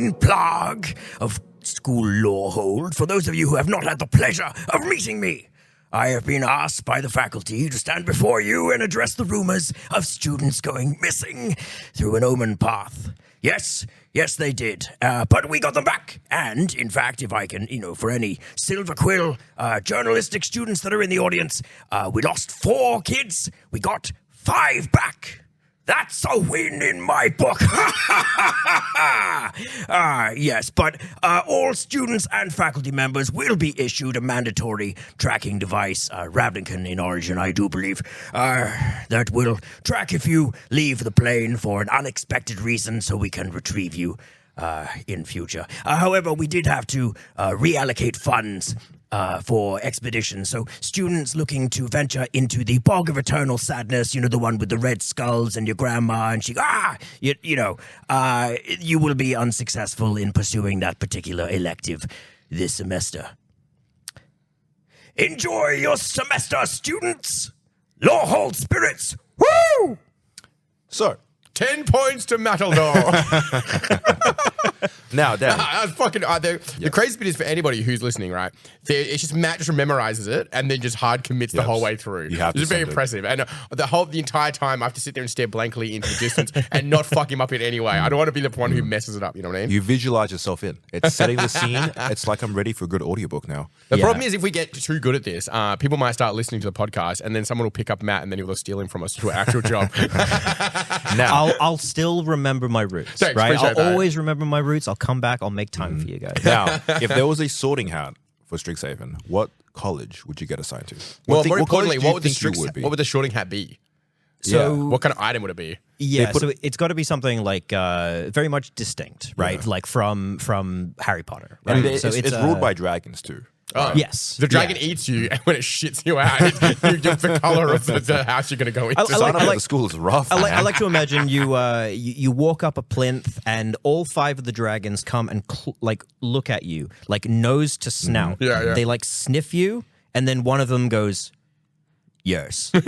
main plague of school Lorehold. For those of you who have not had the pleasure of meeting me, I have been asked by the faculty to stand before you and address the rumors of students going missing through an omen path. Yes, they did. But we got them back. And, in fact, if I can, for any Silver Quill journalistic students that are in the audience, we lost 4 kids. We got 5 back. That's a win in my book. Yes, but all students and faculty members will be issued a mandatory tracking device, Ravnican in origin, I do believe, that will track if you leave the plane for an unexpected reason so we can retrieve you in future. However, we did have to reallocate funds for expeditions. So students looking to venture into the Bog of Eternal Sadness, the one with the red skulls and your grandma, and you will be unsuccessful in pursuing that particular elective this semester. Enjoy your semester, students! Lorehold spirits! Woo! So, 10 points to Mataldor. now, Dan. The crazy bit is for anybody who's listening, right? It's just Matt just memorizes it and then just hard commits the whole way through. It's very impressive. And the entire time I have to sit there and stare blankly into the distance and not fuck him up in any way. I don't want to be the one who messes it up, you know what I mean? You visualize yourself in. It's setting the scene. It's like I'm ready for a good audiobook now. The problem is if we get too good at this, people might start listening to the podcast and then someone will pick up Matt and then he'll steal him from us to an actual job. Now, I'll still remember my roots, Thanks, right? I'll that. always remember my roots. I'll come back. I'll make time for you guys. Now, if there was a sorting hat for Strixhaven, what college would you get assigned to? More importantly, what would be? the sorting hat be? So, what kind of item would it be? Yeah, so it's got to be something like very much distinct, right? Like from Harry Potter. Right? And it's ruled by dragons too. Oh. Yes. The dragon eats you, and when it shits you out, it's the color of the house you're going to go into. The school is rough. I like to imagine you walk up a plinth, and all 5 of the dragons come and look at you, like nose to snout. Yeah. They sniff you, and then one of them goes, yes. And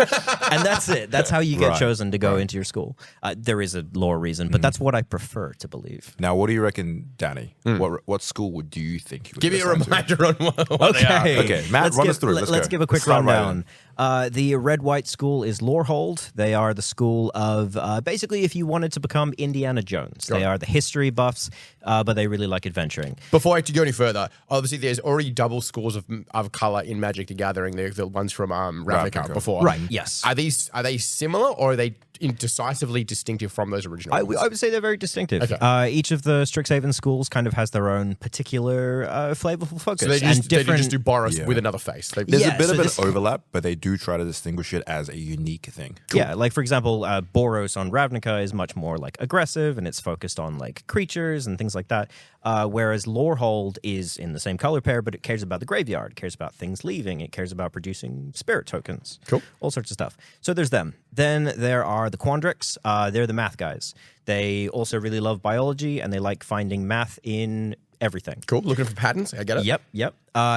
that's it. That's how you get chosen to go into your school. There is a lore reason, but that's what I prefer to believe. Now, what do you reckon, Danny? What school do you think you would give me a reminder on what they are. Okay, Matt, run us through. Let's give a quick rundown. The red-white school is Lorehold. They are the school of, basically, if you wanted to become Indiana Jones. They are the history buffs, but they really like adventuring. Before I go any further, obviously there's already double schools of color in Magic the Gathering. They're the ones from Ravnica before. Right, yes. Are they similar, or are they decisively distinctive from those original I ones? would say they're very distinctive. Okay. Each of the Strixhaven schools kind of has their own particular flavorful focus. So they just do Boros with another face. There's a bit of an overlap, but they do try to distinguish it as a unique thing. Cool. Yeah, like for example, Boros on Ravnica is much more aggressive, and it's focused on creatures and things like that. Whereas Lorehold is in the same color pair, but it cares about the graveyard, cares about things leaving, it cares about producing spirit tokens. Cool. All sorts of stuff. So there's them. Then there are the Quandrix. They're the math guys. They also really love biology, and they like finding math in everything. Cool. Looking for patterns. I get it. Yep.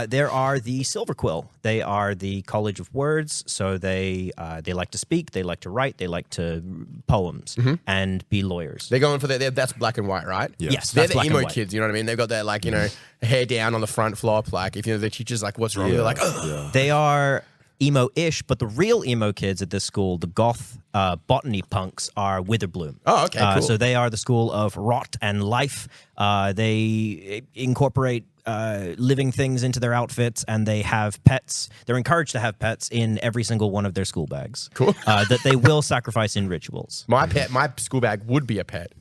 There are the Silver Quill. They are the College of Words. So they like to speak, they like to write, they like to poems and be lawyers. They're going for that's black and white, right? Yeah. Yes, They're that's the black emo and white. kids, you know what I mean? They've got their hair down on the front flop. If the teacher's what's wrong? They're ugh. They are emo-ish, but the real emo kids at this school, the goth botany punks, are Witherbloom. Oh, okay, cool. So they are the school of rot and life. They incorporate living things into their outfits, and they have pets. They're encouraged to have pets in every single one of their school bags. Cool. That they will sacrifice in rituals. My school bag would be a pet.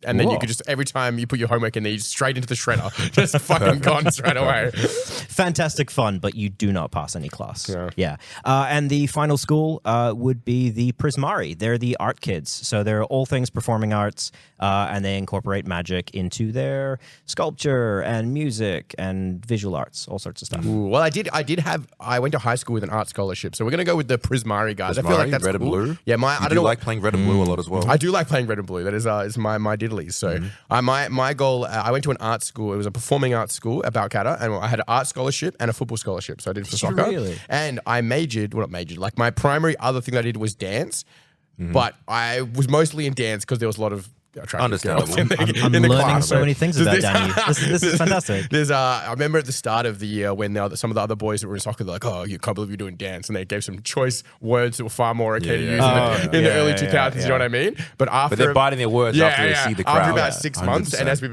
And then you could just, every time you put your homework in there, you just straight into the shredder. Just fucking gone straight away. Fantastic fun, but you do not pass any class. Yeah. And the final school would be the Prismari. They're the art kids. So they're all things performing arts, and they incorporate magic into their sculpture and music and visual arts, all sorts of stuff. Ooh, well, I went to high school with an art scholarship, so we're going to go with the Prismari guys. Prismari, I feel like that's red cool. and blue? Yeah, I don't know. like playing red and blue a lot as well. I do like playing red and blue. That is my diddlies. So my goal, I went to an art school. It was a performing arts school at Balcatta, and I had an art scholarship and a football scholarship. So I did for soccer. Really? And I my primary other thing I did was dance, but I was mostly in dance because there was a lot of attractive Understandable. girls in the, I'm in the learning class. so many things about Danny. This is fantastic. There's I remember at the start of the year when some of the other boys that were in soccer, they're like, "Oh, you can't believe you're doing dance," and they gave some choice words that were far more okay to use in the early 2000s. You know what I mean? But they're biting their words after they see the crowd. After about 6 months, 100%. and as we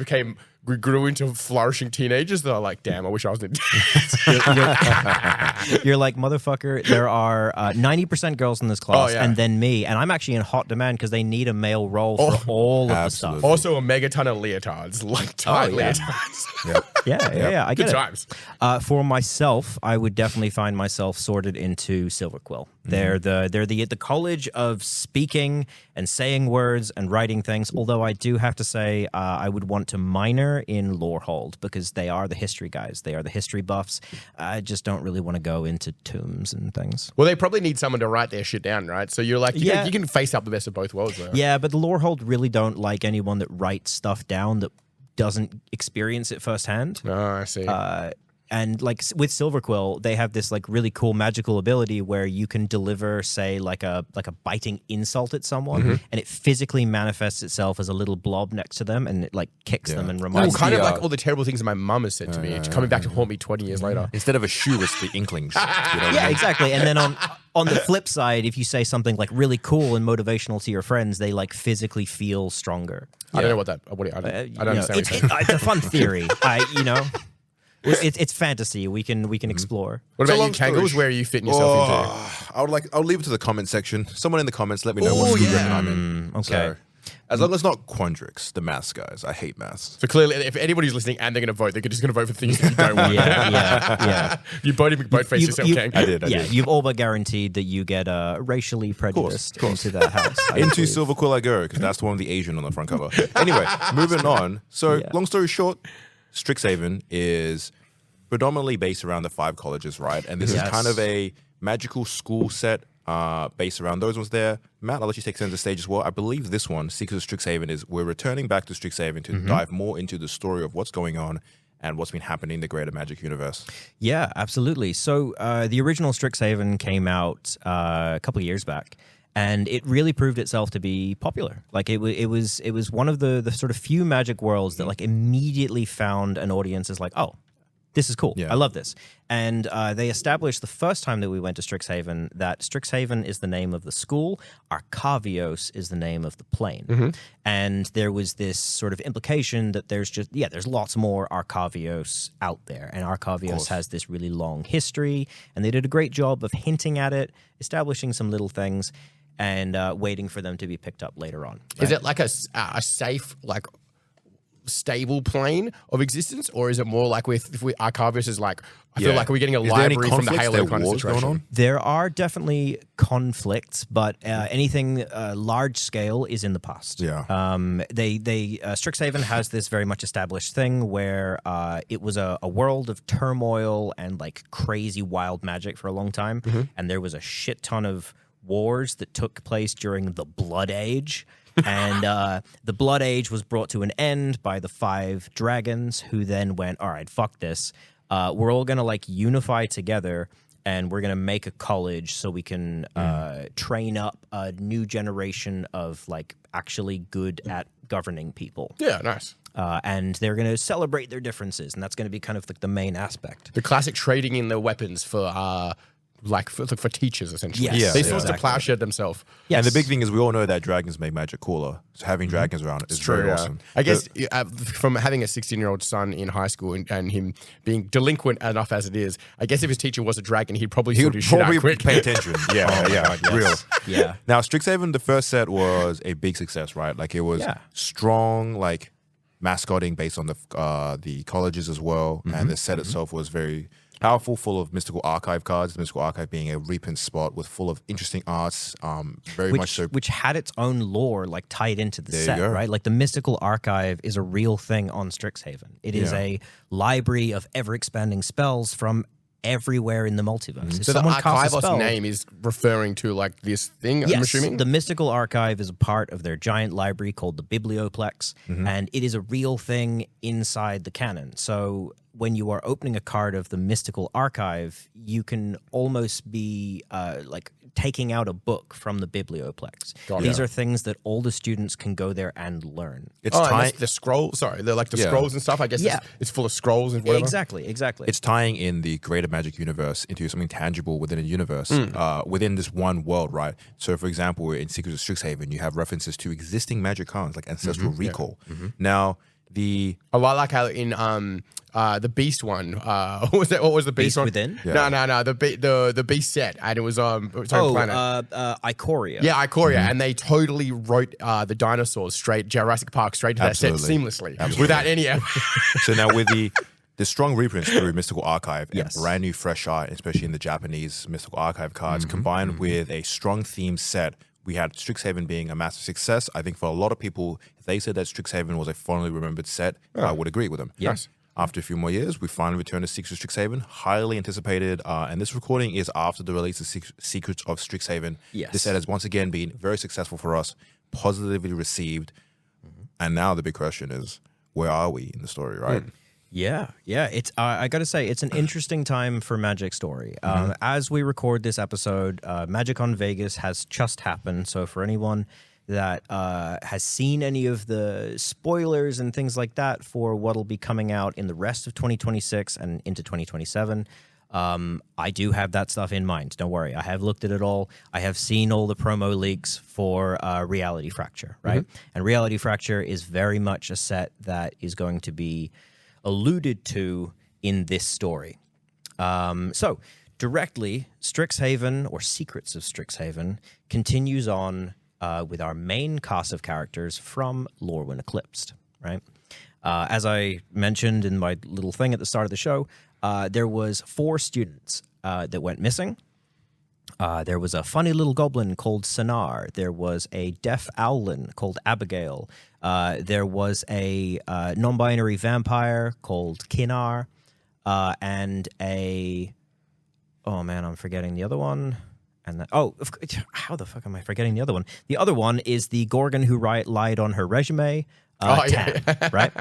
grew into flourishing teenagers, they're like, "Damn, I wish I was in." You're like, motherfucker, there are 90% girls in this class and then me, and I'm actually in hot demand because they need a male role for all of the stuff. Also, a megaton of leotards, like tight leotards. Yeah, I get Good it. times. For myself, I would definitely find myself sorted into Silverquill. They're the college of speaking and saying words and writing things. Although I do have to say, I would want to minor in Lorehold because they are the history guys. They are the history buffs. I just don't really want to go into tombs and things. Well, they probably need someone to write their shit down, right? So you're like, you can face up the best of both worlds, though. Yeah, but the Lorehold really don't like anyone that writes stuff down that doesn't experience it firsthand. Oh, I see. And like with Silverquill, they have this like really cool magical ability where you can deliver, say, like a biting insult at someone, and it physically manifests itself as a little blob next to them, and it like kicks them and reminds them. Kind of like all the terrible things that my mum has said to me, coming back to haunt me 20 years later. Instead of a shoe, it's the inklings. You know what I Yeah, mean? exactly. And then on the flip side, if you say something like really cool and motivational to your friends, they like physically feel stronger. I don't know what that. I don't understand. It's a fun theory. It's fantasy. We can explore. What So about you, long story Kangles? Where are you fitting yourself into? I'll leave it to the comment section. Someone in the comments, let me know what school I'm in. Okay. So, as long as it's not Quandrix, the maths guys. I hate maths. So clearly, if anybody's listening and they're going to vote, they're just going to vote for things that you don't want. Yeah. You both face yourself, Kang. I did. You've all but guaranteed that you get racially prejudiced into that house. Into Silverquill I go, because that's the one with the Asian on the front cover. Anyway, moving on. So, long story short, Strixhaven is predominantly based around the 5 colleges, right? And this is kind of a magical school set based around those ones there. Matt, I'll let you take center stage as well. I believe this one, Secrets of Strixhaven, is we're returning back to Strixhaven to dive more into the story of what's going on and what's been happening in the greater magic universe. Yeah, absolutely. So the original Strixhaven came out a couple of years back. And it really proved itself to be popular. Like it was one of the sort of few magic worlds that like immediately found an audience as like, oh, this is cool. I love this. And they established the first time that we went to Strixhaven that Strixhaven is the name of the school, Arcavios is the name of the plane. And there was this sort of implication that there's lots more Arcavios out there. And Arcavios has this really long history. And they did a great job of hinting at it, establishing some little things, and waiting for them to be picked up later on. Right? Is it like a safe, like stable plane of existence, or is it more like with Arcavius is like? I feel like we're getting a library from the Halo kind of situation. Going on? There are definitely conflicts, but anything large scale is in the past. Yeah. Strixhaven has this very much established thing where it was a world of turmoil and like crazy wild magic for a long time, and there was a shit ton of wars that took place during the Blood Age. And the Blood Age was brought to an end by the 5 dragons, who then went, all right, fuck this. We're all going to like unify together, and we're going to make a college so we can train up a new generation of like actually good at governing people. Yeah, nice. And they're going to celebrate their differences, and that's going to be kind of like the main aspect. The classic trading in the weapons for for teachers, essentially. Yes. They're supposed to plowshare themselves. Yes. And the big thing is we all know that dragons make magic cooler. So having dragons around is very awesome. I guess from having a 16-year-old son in high school and him being delinquent enough as it is, I guess if his teacher was a dragon, he'd probably sort of shit out quick. Pay attention. Real. Yeah. Now, Strixhaven, the first set was a big success, right? Like it was strong, like mascotting based on the colleges as well, and the set itself was very powerful, full of mystical archive cards. The mystical archive being a reprint spot with full of interesting arts, which had its own lore like tied into the set, right? Like the mystical archive is a real thing on Strixhaven. It is a library of ever expanding spells from everywhere in the multiverse. So the Archivos name is referring to like this thing, yes, I'm assuming? The mystical archive is a part of their giant library called the Biblioplex, and it is a real thing inside the canon. So when you are opening a card of the Mystical Archive, you can almost be like taking out a book from the Biblioplex. These are things that all the students can go there and learn. It's the scroll. Sorry, they're like the scrolls and stuff. I guess it's full of scrolls and whatever. Exactly. It's tying in the greater magic universe into something tangible within a universe, within this one world, right? So, for example, in Secrets of Strixhaven, you have references to existing magic cards like Ancestral Recall. Now, a lot like how in the Beast one, what was the Beast one? Within? Yeah. No, the Beast set, and it was its own planet. Ikoria. Yeah, Ikoria, and they totally wrote the dinosaurs Jurassic Park straight to that set seamlessly, without any effort. So now with the strong reprints through Mystical Archive and brand new fresh art, especially in the Japanese Mystical Archive cards, combined with a strong theme set. We had Strixhaven being a massive success. I think for a lot of people, if they said that Strixhaven was a fondly remembered set, I would agree with them. Yes. After a few more years, we finally returned to Secrets of Strixhaven, highly anticipated. And this recording is after the release of Secrets of Strixhaven. Yes. This set has once again been very successful for us, positively received. And now the big question is, where are we in the story, right? Yeah. It's I got to say, it's an interesting time for Magic Story. As we record this episode, Magic on Vegas has just happened. So for anyone that has seen any of the spoilers and things like that for what'll be coming out in the rest of 2026 and into 2027, I do have that stuff in mind. Don't worry. I have looked at it all. I have seen all the promo leaks for Reality Fracture, right? And Reality Fracture is very much a set that is going to be alluded to in this story. So directly, Strixhaven, or Secrets of Strixhaven, continues on with our main cast of characters from Lorwyn Eclipsed, right? As I mentioned in my little thing at the start of the show, there was 4 students that went missing. There was a funny little goblin called Sonar. There was a deaf owlin called Abigail. There was a non-binary vampire called Kinar. And I'm forgetting the other one. And how the fuck am I forgetting the other one? The other one is the Gorgon who lied on her resume. Tan, right?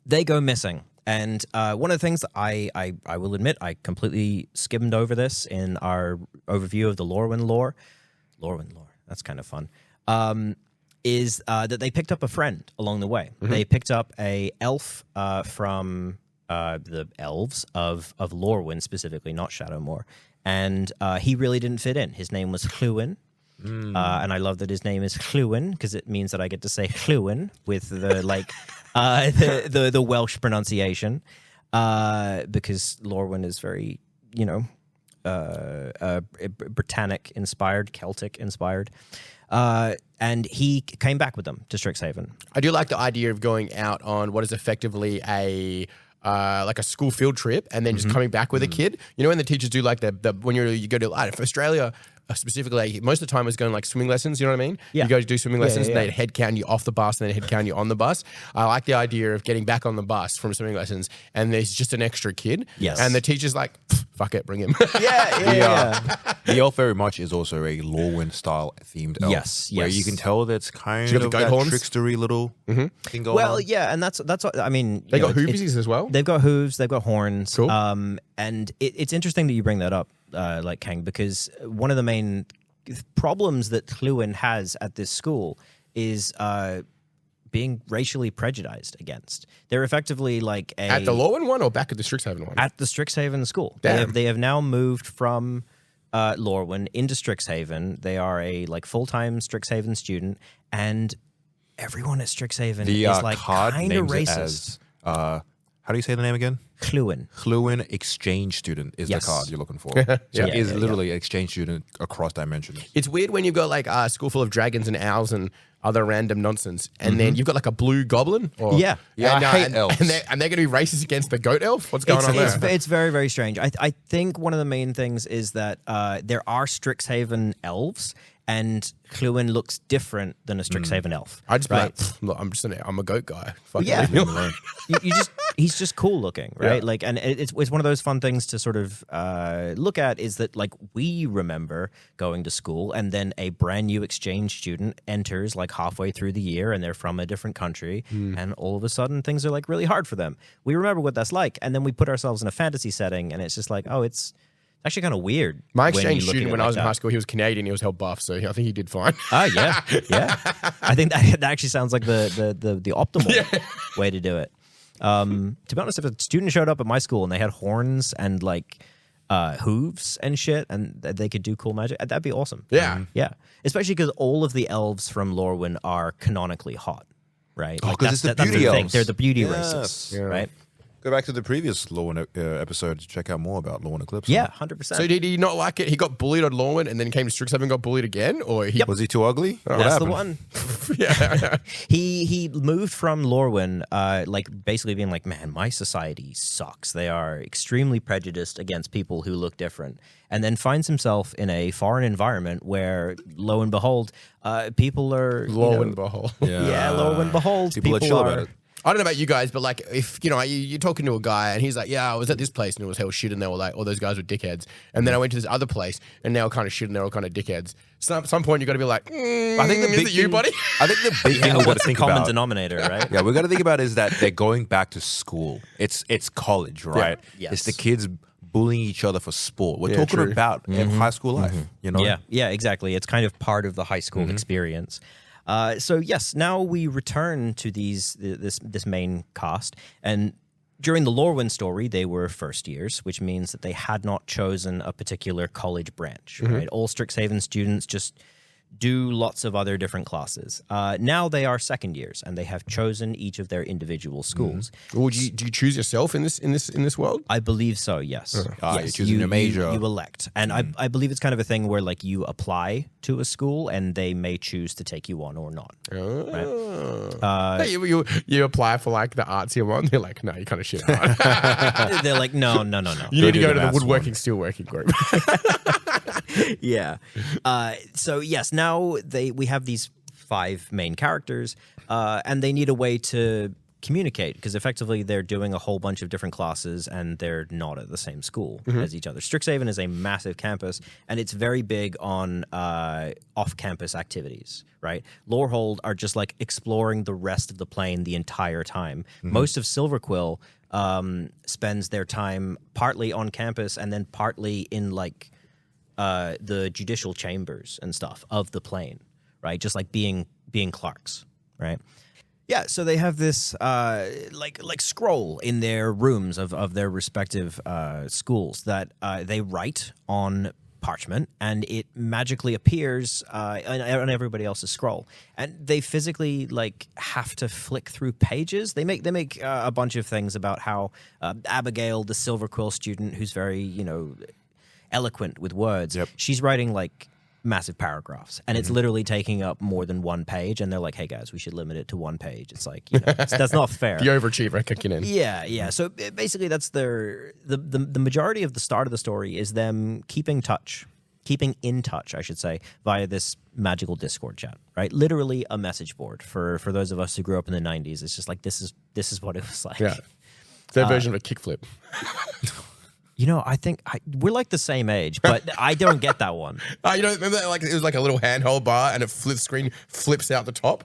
They go missing. And one of the things that I will admit, I completely skimmed over this in our overview of the Lorwyn lore. Lorwyn lore, that's kind of fun. Is that they picked up a friend along the way. They picked up a elf from the elves of Lorwyn specifically, not Shadowmoor. And he really didn't fit in. His name was Llywyn. And I love that his name is Llywyn because it means that I get to say Llywyn with the the Welsh pronunciation because Lorwyn is very Britannic inspired, Celtic inspired. And he came back with them to Strixhaven. I do like the idea of going out on what is effectively a school field trip and then just coming back with a kid. You know when the teachers do like the when you go to for Australia specifically, most of the time it was going like swimming lessons, you know what I mean? Yeah. You go to do swimming lessons and they'd head count you off the bus and then head count you on the bus. I like the idea of getting back on the bus from swimming lessons and there's just an extra kid. Yes. And the teacher's like, fuck it, bring him. The elf very much is also a Lorwyn style themed elf. Yes. Where you can tell that's kind got of the that horns? trickstery little thing going on. Yeah, and that's what I mean. They got hoovies as well? They've got hooves, they've got horns. Cool. And it's interesting that you bring that up, like Kang, because one of the main problems that Llywyn has at this school is being racially prejudiced against. They're effectively like at the Lorwyn one or back at the Strixhaven one? At the Strixhaven school. Damn. They have now moved from Lorwyn into Strixhaven. They are a full-time Strixhaven student, and everyone at Strixhaven is like kind of racist. How do you say the name again? Llywyn. Llywyn exchange student is the card you're looking for. So it is literally an exchange student across dimensions. It's weird when you've got like a school full of dragons and owls and other random nonsense, and then you've got like a blue goblin. I hate elves. And they're going to be racist against the goat elf? What's going on there? It's very, very strange. I think one of the main things is that there are Strixhaven elves, and Cluin looks different than a Strixhaven elf. I just be like, look, I'm a goat guy. Fuck Yeah. leave me alone. He's just cool looking, right? Yeah. Like, and it's one of those fun things to sort of look at is that like we remember going to school and then a brand new exchange student enters like halfway through the year and they're from a different country and all of a sudden things are like really hard for them. We remember what that's like, and then we put ourselves in a fantasy setting and it's just like, oh, it's actually kind of weird. My exchange student when I was in high school, he was Canadian, he was held buff, so I think he did fine. Oh yeah. I think that actually sounds like the optimal way to do it. To be honest, if a student showed up at my school and they had horns and like hooves and shit, and they could do cool magic, that'd be awesome. Yeah. Yeah. Especially because all of the elves from Lorwyn are canonically hot, right? Oh, Like, 'cause it's the that's beauty thing. elves. They're the beauty Yes. races, Yeah. right? Go back to the previous Lorwyn episode to check out more about Lorwyn Eclipse. Yeah, 100%. So did he not like it? He got bullied on Lorwyn and then came to Strixhaven and got bullied again? Or he Was he too ugly? What That's the happened? one. Yeah. He moved from Lorwyn, like basically being like, man, my society sucks. They are extremely prejudiced against people who look different, and then finds himself in a foreign environment where, lo and behold, people are Lorwyn behold. Yeah, lo and behold, People are chill about it. I don't know about you guys, but like if you're talking to a guy and he's like, yeah, I was at this place and it was hell shit and they were like, all those guys were dickheads. And then I went to this other place and they were kind of shit and they're all kind of dickheads. So at some point you got to be like, I think the is big it you, thing- buddy? I think the big thing we got to what's the think common about. denominator, right? Yeah, we got to think about is that they're going back to school. It's college, right? Yes. It's the kids bullying each other for sport. We're Yeah, talking true. about high school life. You know? Yeah, exactly. It's kind of part of the high school experience. So yes, now we return to this main cast, and during the Lorwyn story, they were first years, which means that they had not chosen a particular college branch. Right, all Strixhaven students just do lots of other different classes. Now they are second years, and they have chosen each of their individual schools. Or do you choose yourself in this world? I believe so. Yes. You're Yes, choosing your major. You elect, and I believe it's kind of a thing where like you apply to a school, and they may choose to take you on or not. Right? Hey, you apply for like the artsy one. They're like, no, you kind of shit. Art. They're like, no. You need to do go the to the maths woodworking steelworking group. Yeah. So yes, now we have these 5 main characters, and they need a way to communicate because effectively they're doing a whole bunch of different classes and they're not at the same school as each other. Strixhaven is a massive campus and it's very big on off-campus activities, right? Lorehold are just like exploring the rest of the plane the entire time. Most of Silverquill spends their time partly on campus and then partly in like the judicial chambers and stuff of the plane, right? Just like being clerks, right? Yeah, so they have this like scroll in their rooms of their respective schools that they write on parchment, and it magically appears on everybody else's scroll. And they physically like have to flick through pages. They make a bunch of things about how Abigail, the Silverquill student, who's very eloquent with words, she's writing like massive paragraphs, and it's literally taking up more than one page, and they're like, hey guys, we should limit it to one page. It's like, that's not fair. The overachiever kicking in. Yeah. So basically that's the majority of the start of the story is them keeping in touch, I should say, via this magical Discord chat, right? Literally a message board for those of us who grew up in the 90s. It's just like, this is what it was like. Yeah. It's their version of a kickflip. I think we're like the same age, but I don't get that one. Remember that, like it was like a little handheld bar and screen flips out the top?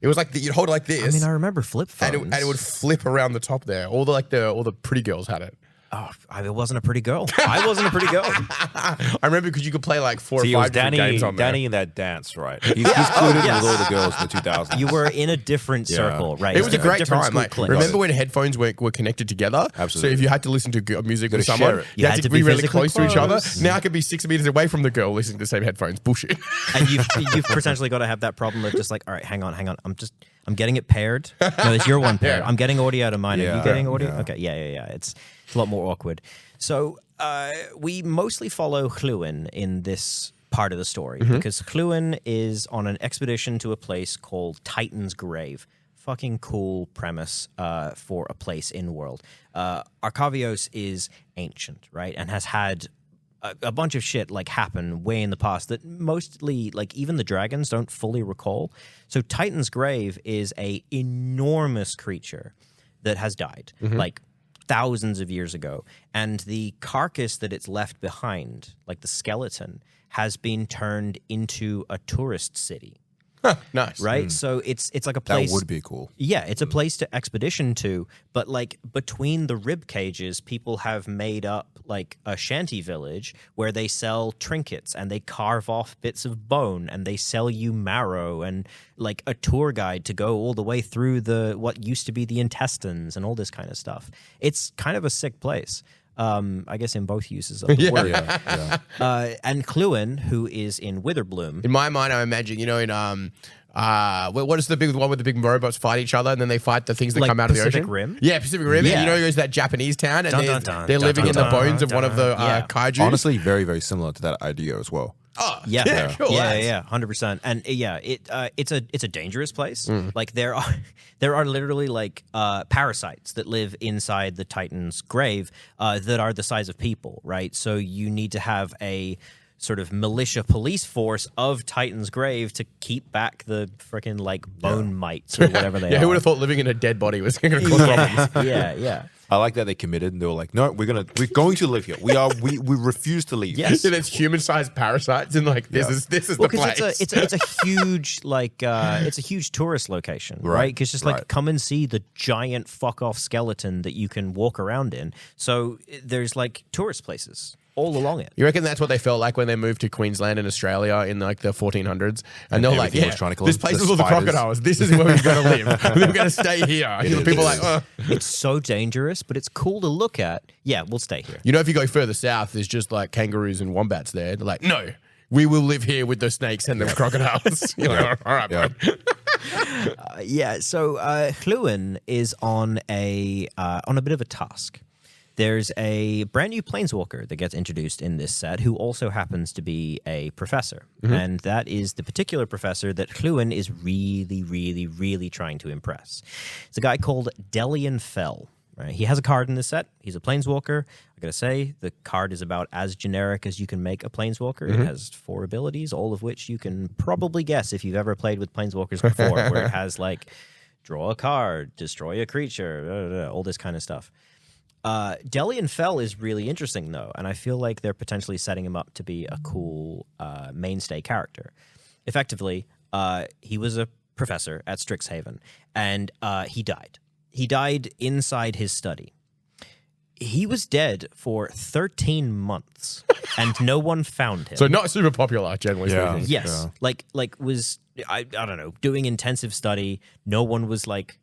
It was like you'd hold it like this. I mean, I remember flip phones. and it would flip around the top there. All the pretty girls had it. Oh, it wasn't a pretty girl. I wasn't a pretty girl. I remember because you could play like 4 or See, 5 it was different games on there. Danny in that dance, right? He's clued in with all the girls in the 2000s. You were in a different circle, right? It was a great Different time. school Like, cliques. remember when headphones were connected together? Absolutely. So if you had to listen to music with gotta someone, share it. you had to be really physically close to each other. close. Now I could be 6 meters away from the girl listening to the same headphones. Bullshit. And you've potentially got to have that problem of just like, all right, hang on. I'm getting it paired. No, it's your one pair. Yeah. I'm getting audio out of mine. Are Yeah. you getting audio? Yeah. Okay, yeah. It's a lot more awkward. So we mostly follow Cluin in this part of the story because Cluin is on an expedition to a place called Titan's Grave. Fucking cool premise for a place in world. Arcavios is ancient, right, and has had a bunch of shit like happened way in the past that mostly like even the dragons don't fully recall. So Titan's Grave is a enormous creature that has died like thousands of years ago, and the carcass that it's left behind, like the skeleton, has been turned into a tourist city. Nice. Right? So it's like a place... That would be cool. Yeah, it's a place to expedition to, but like between the rib cages, people have made up like a shanty village where they sell trinkets and they carve off bits of bone and they sell you marrow and like a tour guide to go all the way through what used to be the intestines and all this kind of stuff. It's kind of a sick place. I guess in both uses of the word. And Cluen, who is in Witherbloom. In my mind, I imagine, in what is the big one where the big robots fight each other and then they fight the things that come out of the ocean? Pacific Rim? Yeah, Pacific Rim. Yeah. And there's that Japanese town and they're living in the bones of one of the kaiju. Honestly, very, very similar to that idea as well. Oh, yeah, cool. yeah, 100%. And it's a dangerous place. Like there are literally like parasites that live inside the Titan's grave that are the size of people, right? So you need to have a sort of militia police force of Titan's grave to keep back the freaking like bone mites or whatever they are. Who would have thought living in a dead body was going to cause problems? Yeah. I like that they committed and they were like, no, we're going to live here. We refuse to leave. Yes. Yeah, there's human-sized parasites and like this is the place. It's a huge like it's a huge tourist location, right? Because just like come and see the giant fuck off skeleton that you can walk around in. So there's like tourist places all along it. You reckon that's what they felt like when they moved to Queensland in Australia in like the 1400s? And they're like, this place is full of crocodiles. This is where we've got to live. We're going to stay here. People are like, it's so dangerous, but it's cool to look at. Yeah, we'll stay here. If you go further south, there's just like kangaroos and wombats there. They're like, no, we will live here with the snakes and the crocodiles. You're like, all right, bro. So Cluen is on a bit of a task. There's a brand new planeswalker that gets introduced in this set who also happens to be a professor. And that is the particular professor that Cluen is really, really, really trying to impress. It's a guy called Delian Fell. Right? He has a card in this set. He's a planeswalker. I gotta say, the card is about as generic as you can make a planeswalker. It has 4 abilities, all of which you can probably guess if you've ever played with planeswalkers before, where it has like draw a card, destroy a creature, all this kind of stuff. Delian Fell is really interesting, though, and I feel like they're potentially setting him up to be a cool mainstay character. Effectively, he was a professor at Strixhaven, and he died. He died inside his study. He was dead for 13 months, and no one found him. So not super popular, generally speaking. Yes. Yeah. Like was, I don't know, doing intensive study. No one was like,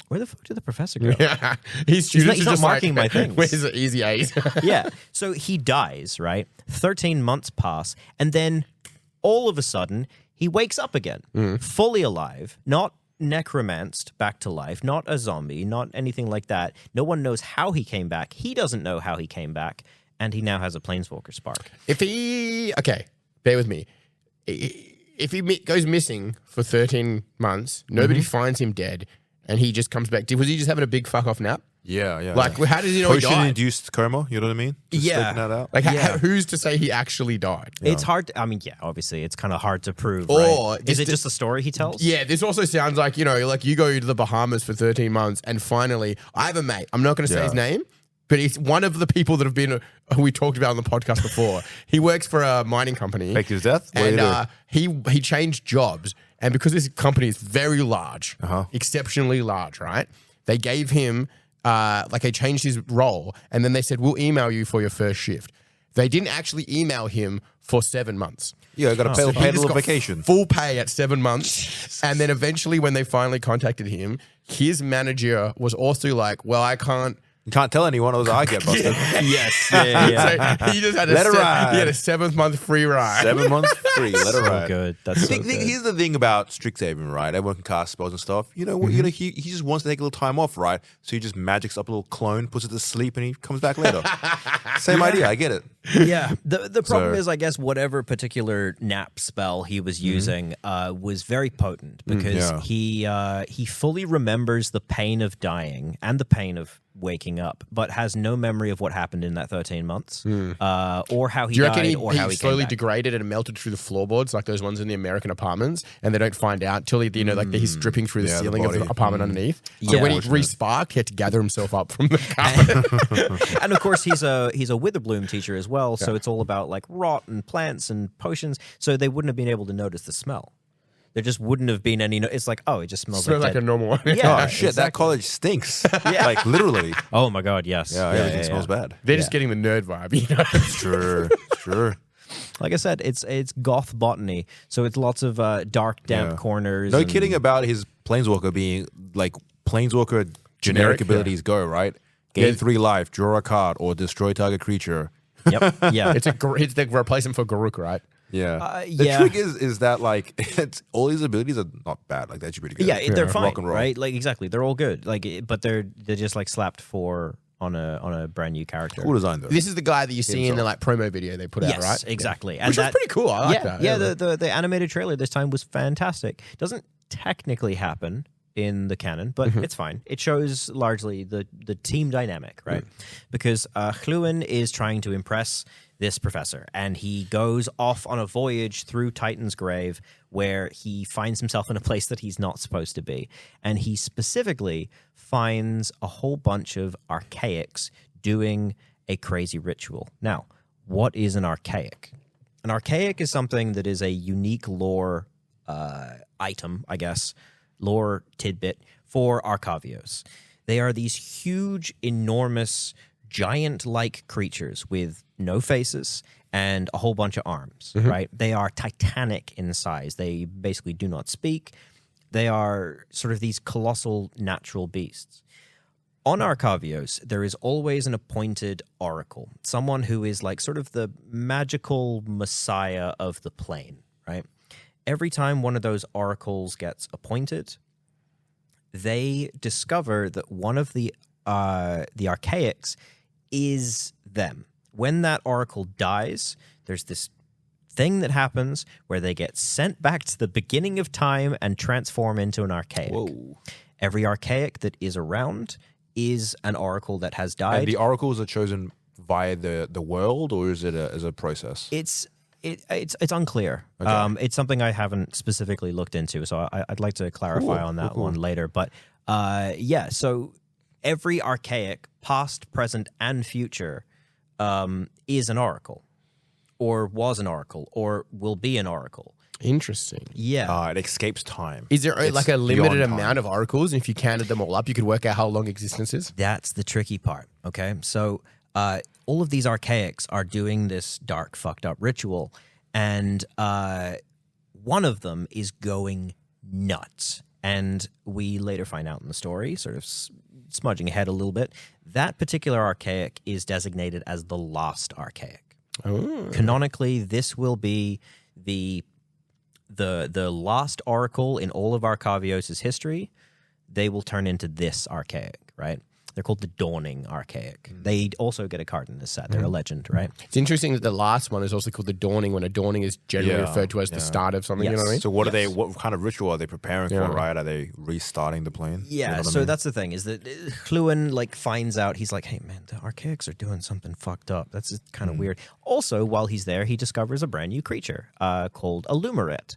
where the fuck did the professor go? Yeah, he's not just marking my things. Where's the easy A's? Yeah. So he dies, right? 13 months pass, and then all of a sudden he wakes up again, fully alive, not necromanced back to life, not a zombie, not anything like that. No one knows how he came back. He doesn't know how he came back, and he now has a planeswalker spark. Bear with me. If he goes missing for 13 months, nobody finds him dead, and he just comes back. Was he just having a big fuck off nap? Yeah. Like, how does he know he died? Potion-induced coma, you know what I mean? Just taking that out. Like, who's to say he actually died? It's hard to, obviously, it's kind of hard to prove, Or right? Is it just a story he tells? Yeah, this also sounds like, like you go to the Bahamas for 13 months, and finally, I have a mate. I'm not going to say his name, but he's one of the people that have been, who we talked about on the podcast before. He works for a mining company. Faked his death? And he changed jobs. And because this company is very large, exceptionally large, right? They gave him, they changed his role, and then they said, we'll email you for your first shift. They didn't actually email him for 7 months. Yeah, I got to pay a little vacation. Full pay at 7 months. And then eventually when they finally contacted him, his manager was also like, well, I can't. You can't tell anyone, or I get busted. Yes. Yeah. So he just had let her ride. He had a 7th month free ride. 7 months free. Let her ride. Good. That's so good. Here's the thing about Strixhaven, right? Everyone can cast spells and stuff. You know, he just wants to take a little time off, right? So he just magics up a little clone, puts it to sleep, and he comes back later. Same idea. I get it. Yeah. The problem is, I guess, whatever particular nap spell he was using was very potent because he fully remembers the pain of dying and the pain of waking up, but has no memory of what happened in that 13 months, or how he Do you reckon died, or how he slowly came back. degraded and melted through the floorboards like those ones in the American apartments, and they don't find out till he's dripping through the ceiling of the apartment underneath. So Yeah. when he re-sparked, he had to gather himself up from the carpet. And of course, he's a Witherbloom teacher as well, so it's all about like rot and plants and potions. So they wouldn't have been able to notice the smell. There just wouldn't have been any. It's like, oh, it just smells like a normal one. Yeah, Oh shit! That college stinks. Like literally. Oh my god, yes. Yeah, everything smells bad. They're just getting the nerd vibe, you know. Sure. Like I said, it's goth botany, so it's lots of dark, damp corners. No kidding about his planeswalker being like planeswalker generic abilities go right. Gain 3 life, draw a card, or destroy target creature. Yep. Yeah. It's the replacement for Garuk, right? Yeah. The trick is that like all these abilities are not bad. Like they're actually pretty good. Yeah, they're fine, Rock and roll. right? Like exactly, they're all good. Like, but they're just like slapped on a brand new character. Cool design though. This is the guy that you see in the like promo video they put out, right? Yes, exactly. Yeah. Which was pretty cool. I like that. Yeah, the animated trailer this time was fantastic. Doesn't technically happen in the canon, but it's fine. It shows largely the team dynamic, right? Because Hluin is trying to impress this professor, and he goes off on a voyage through Titan's Grave where he finds himself in a place that he's not supposed to be. And he specifically finds a whole bunch of archaics doing a crazy ritual. Now, what is an archaic? An archaic is something that is a unique lore item, I guess, lore tidbit for Arcavios. They are these huge, enormous, giant-like creatures with no faces and a whole bunch of arms, right? They are titanic in size. They basically do not speak. They are sort of these colossal natural beasts. On Arcavios, there is always an appointed oracle, someone who is like sort of the magical messiah of the plane, right? Every time one of those oracles gets appointed, they discover that one of the archaics is them. When that oracle dies, there's this thing that happens where they get sent back to the beginning of time and transform into an archaic. Whoa. Every archaic that is around is an oracle that has died. And the oracles are chosen via the world, or is it as a process? It's unclear. Okay. It's something I haven't specifically looked into, so I'd like to clarify on that one later. But so every archaic, past, present, and future, is an oracle, or was an oracle, or will be an oracle. Interesting. Yeah. It escapes time. Is there It's like a limited beyond amount time. of oracles? And if you counted them all up, you could work out how long existence is? That's the tricky part, okay? So all of these archaics are doing this dark, fucked up ritual, and one of them is going nuts. And we later find out in the story, sort of smudging ahead a little bit, that particular archaic is designated as the last archaic. Oh. Canonically, this will be the last oracle in all of Arcavios' history. They will turn into this archaic, right? They're called the Dawning Archaic. They also get a card in this set. They're a legend, right? It's interesting that the last one is also called the Dawning, when a Dawning is generally referred to as the start of something, you know what I mean? So what kind of ritual are they preparing for, right? Are they restarting the plane? Yeah, You know what I so mean? that's the thing, is that Hluin like finds out, he's like, hey man, the archaics are doing something fucked up. That's kind of weird. Also, while he's there, he discovers a brand new creature called a Lumaret.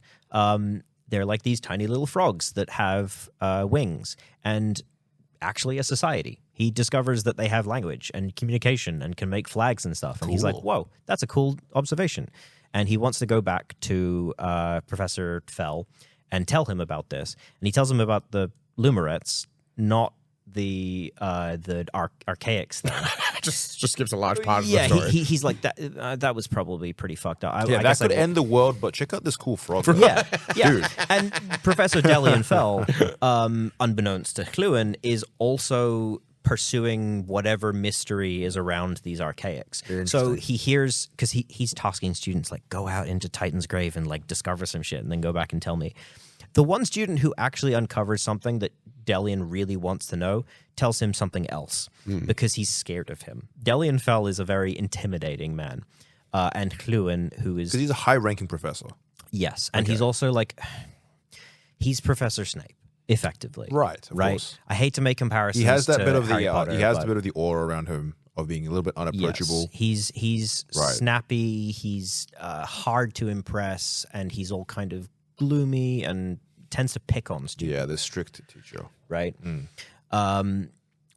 They're like these tiny little frogs that have wings, and actually a society. He discovers that they have language and communication and can make flags and stuff. And he's like, whoa, that's a cool observation. And he wants to go back to Professor Fell and tell him about this. And he tells him about the Lumarets, not the archaics thing. just skips a large part of the Yeah, story. he's like, that was probably pretty fucked up. I that guess could end the world, but check out this cool frog. Yeah. Dude. And Professor Delian Fell, unbeknownst to Hluin, is also pursuing whatever mystery is around these archaics. So he hears, because he's tasking students, like, go out into Titan's Grave and like discover some shit and then go back and tell me. The one student who actually uncovers something that Delian really wants to know tells him something else because he's scared of him. Delian Fell is a very intimidating man. And Hluin, who is... Because he's a high-ranking professor. Yes, and he's also like... He's Professor Snape. effectively. Right, of course. I hate to make comparisons. He has that to bit of Harry the Potter, he has but the bit of the aura around him of being a little bit unapproachable. yes, he's Right. snappy. He's hard to impress, and he's all kind of gloomy and tends to pick on students. Yeah, the strict teacher. Right.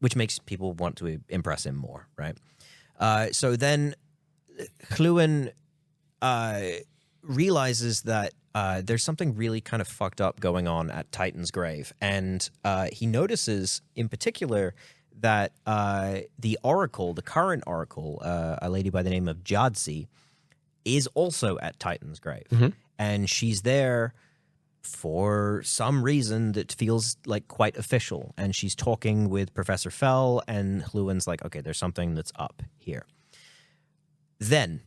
Which makes people want to impress him more. Right. So then, Cluen realizes that there's something really kind of fucked up going on at Titan's grave. And he notices in particular that the Oracle, the current Oracle, a lady by the name of Jadzi, is also at Titan's grave. And she's there for some reason that feels like quite official. And she's talking with Professor Fell, and Cluen's like, okay, there's something that's up here. Then,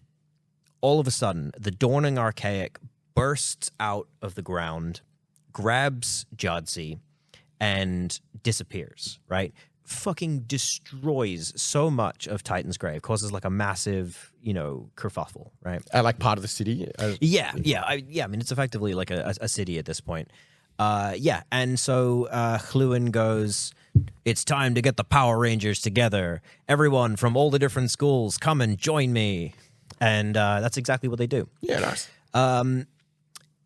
all of a sudden, the Dawning Archaic bursts out of the ground, grabs Jadzi, and disappears, right? Fucking destroys so much of Titan's grave, causes like a massive, kerfuffle, right? Like part of the city. Yeah. I mean, it's effectively like a city at this point. And so Cluen goes, it's time to get the Power Rangers together. Everyone from all the different schools, come and join me. And that's exactly what they do. Yeah, nice.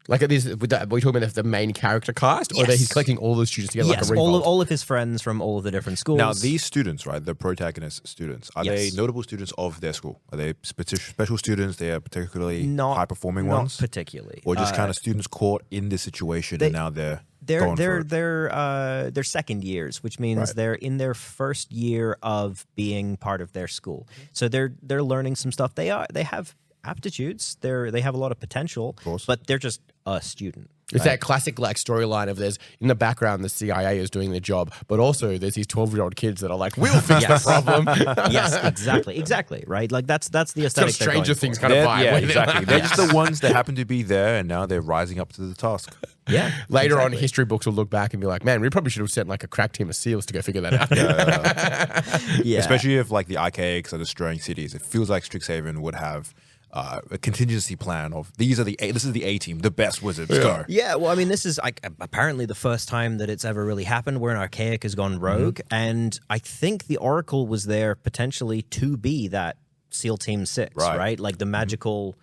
Like are we talking about the main character cast, or that he's collecting all the students together? Yes, like a revolt? all of his friends from all of the different schools. Now, these students, right, the protagonist students, are they Yes. notable students of their school? Are they special students? They are particularly high-performing not ones? particularly. Or just kind of students caught in this situation and now they're going for it? They're second years, which means they're in their first year of being part of their school. So they're learning some stuff. They have aptitudes. They have a lot of potential, but they're just a student. It's that classic like storyline of there's in the background the CIA is doing their job, but also there's these 12-year-old kids that are like, we'll fix the problem. Yes, exactly, right? Like that's the aesthetic. Some Stranger Things kind They're- of vibe. Yeah, exactly. They're just the ones that happen to be there and now they're rising up to the task. Yeah. Later on, history books will look back and be like, man, we probably should have sent like a crack team of SEALs to go figure that out. Yeah. Especially if like the archaics are destroying cities. It feels like Strixhaven would have a contingency plan of this is the A team, the best wizards. Go. Yeah, well, I mean, this is apparently the first time that it's ever really happened where an archaic has gone rogue, and I think the Oracle was there potentially to be that SEAL Team 6, right? Like the magical.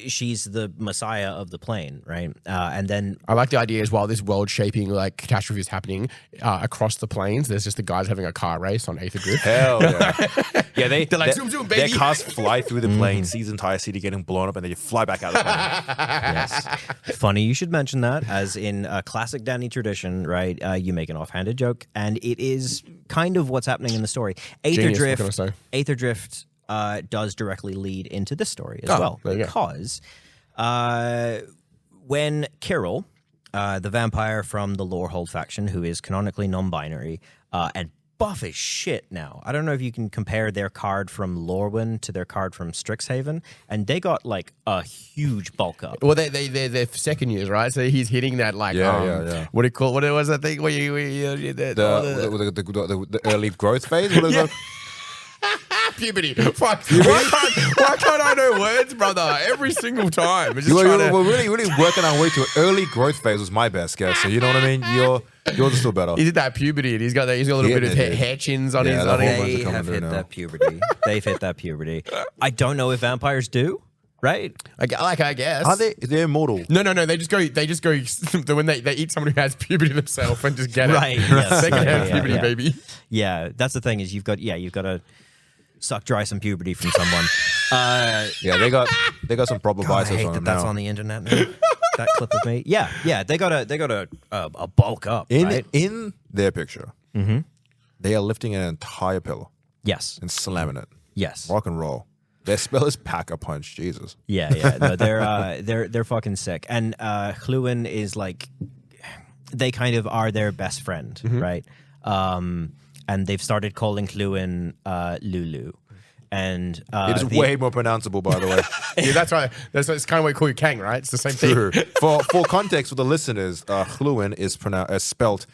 She's the messiah of the plane, right? And then I like the idea as well. This world-shaping like catastrophe is happening across the plains. There's just the guys having a car race on Aether Drift. Hell yeah. Yeah, they're like, zoom, zoom, baby. Their cars fly through the plane, see the entire city getting blown up, and they fly back out of the plane. yes, funny you should mention that. As in a classic Danny tradition, right? You make an offhanded joke, and it is kind of what's happening in the story. Aether Drift does directly lead into this story as well, because when Kirill, the vampire from the Lorehold faction, who is canonically non-binary and buff as shit now, I don't know if you can compare their card from Lorwyn to their card from Strixhaven, and they got like a huge bulk up. Well, they're second years, right? So he's hitting that like what do you call what was that thing where the early growth phase? What is that? Puberty. Fuck. Why can't I know words, brother? Every single time. We're really working our way to early growth phase was my best guess. So you know what I mean? Yours is still better. He did that puberty, and he's got a little bit of hair chins on his. They have hit that puberty. They've hit that puberty. I don't know if vampires do. Right? I guess. Are they? They're immortal. No. They just go when they eat someone who has puberty themselves and just get it. Right. Yes. Secondhand puberty, baby. Yeah, that's the thing is you've got to suck dry some puberty from someone. Yeah, they got some proper biceps I hate on them that's now. on the internet now. That clip of me. Yeah. They got a bulk up. In their picture, they are lifting an entire pillow. Yes. And slamming it. Yes. Rock and roll. Their spell is pack a punch. Jesus. Yeah. No, they're fucking sick. And Cluen is like, they kind of are their best friend, right? And they've started calling Cluen Lulu. And it is way more pronounceable, by the way. Yeah, that's right. It's kind of what you call you Kang, right? It's the same thing. For context for the listeners, Cluen is spelled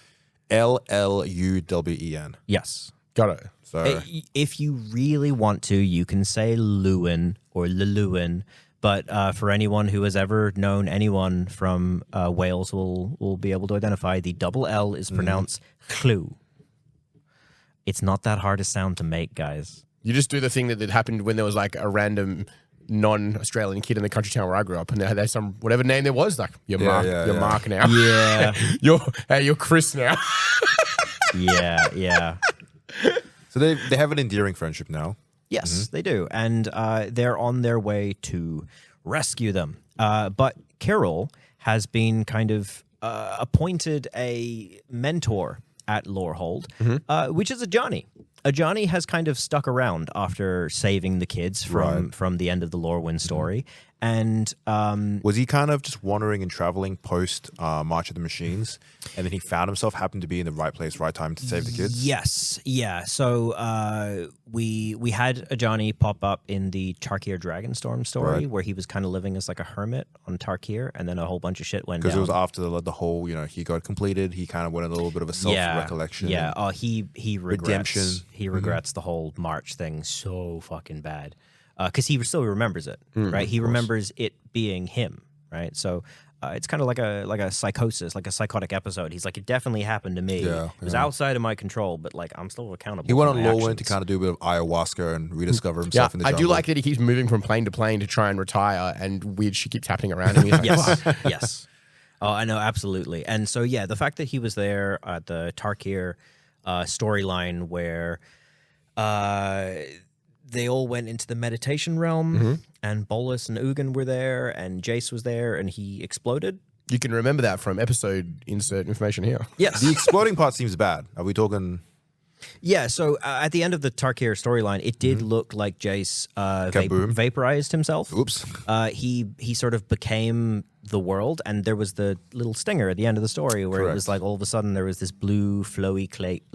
Lluwen. yes. Got it. So If you really want to, you can say Lewin or Luluin, But for anyone who has ever known anyone from Wales will be able to identify the double L is pronounced clue. It's not that hard a sound to make, guys. You just do the thing that happened when there was like a random non-Australian kid in the country town where I grew up, and they had some whatever name there was, like you're Mark now. Yeah. you're Chris now. Yeah. So they have an endearing friendship now. Yes, they do. And they're on their way to rescue them. But Carol has been kind of appointed a mentor at Lorehold, which is a Johnny. A Johnny has kind of stuck around after saving the kids from the end of the Lorewyn story. And was he kind of just wandering and traveling post March of the Machines, and then he found himself happened to be in the right place, right time to save the kids? Yes, yeah. So we had a Johnny pop up in the Tarkir Dragonstorm story, where he was kind of living as like a hermit on Tarkir, and then a whole bunch of shit went down. Because it was after the whole, he got completed. He kind of went a little bit of a self-recollection. Yeah. Oh, he regrets. Redemption. He regrets the whole March thing so fucking bad. Because he still remembers it, right? He remembers it being him, right? So it's kind of like a psychosis, like a psychotic episode. He's like, it definitely happened to me. It was outside of my control, but like I'm still accountable. He went for on my Lorewyn to actions. kind of do a bit of ayahuasca and rediscover himself in the I jungle. do like that he keeps moving from plane to plane to try and retire, and weird shit keeps happening around him. He's like, Yes, "Fuck." yes. Oh, I know, absolutely. And so, yeah, the fact that he was there at the Tarkir storyline where they all went into the meditation realm, and Bolus and Ugin were there, and Jace was there, and he exploded. You can remember that from episode insert information here. Yes. The exploding part seems bad. Are we talking? Yeah, so at the end of the Tarkir storyline, it did look like Jace vaporized himself. Oops. He sort of became the world, and there was the little stinger at the end of the story where it was like all of a sudden there was this blue flowy cape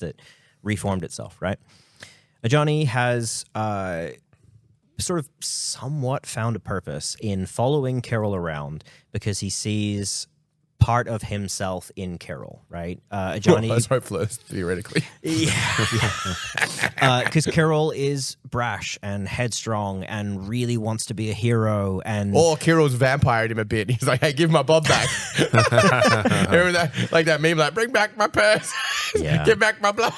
that reformed itself, right? Ajani has sort of somewhat found a purpose in following Carol around because he sees part of himself in Carol, right? Ajani, Let's hope first, theoretically. because Carol is brash and headstrong and really wants to be a hero. And Or Kirill's vampired him a bit. He's like, hey, give my bob back. Remember that? Like that meme, like, bring back my purse. Yeah. Give back my blood.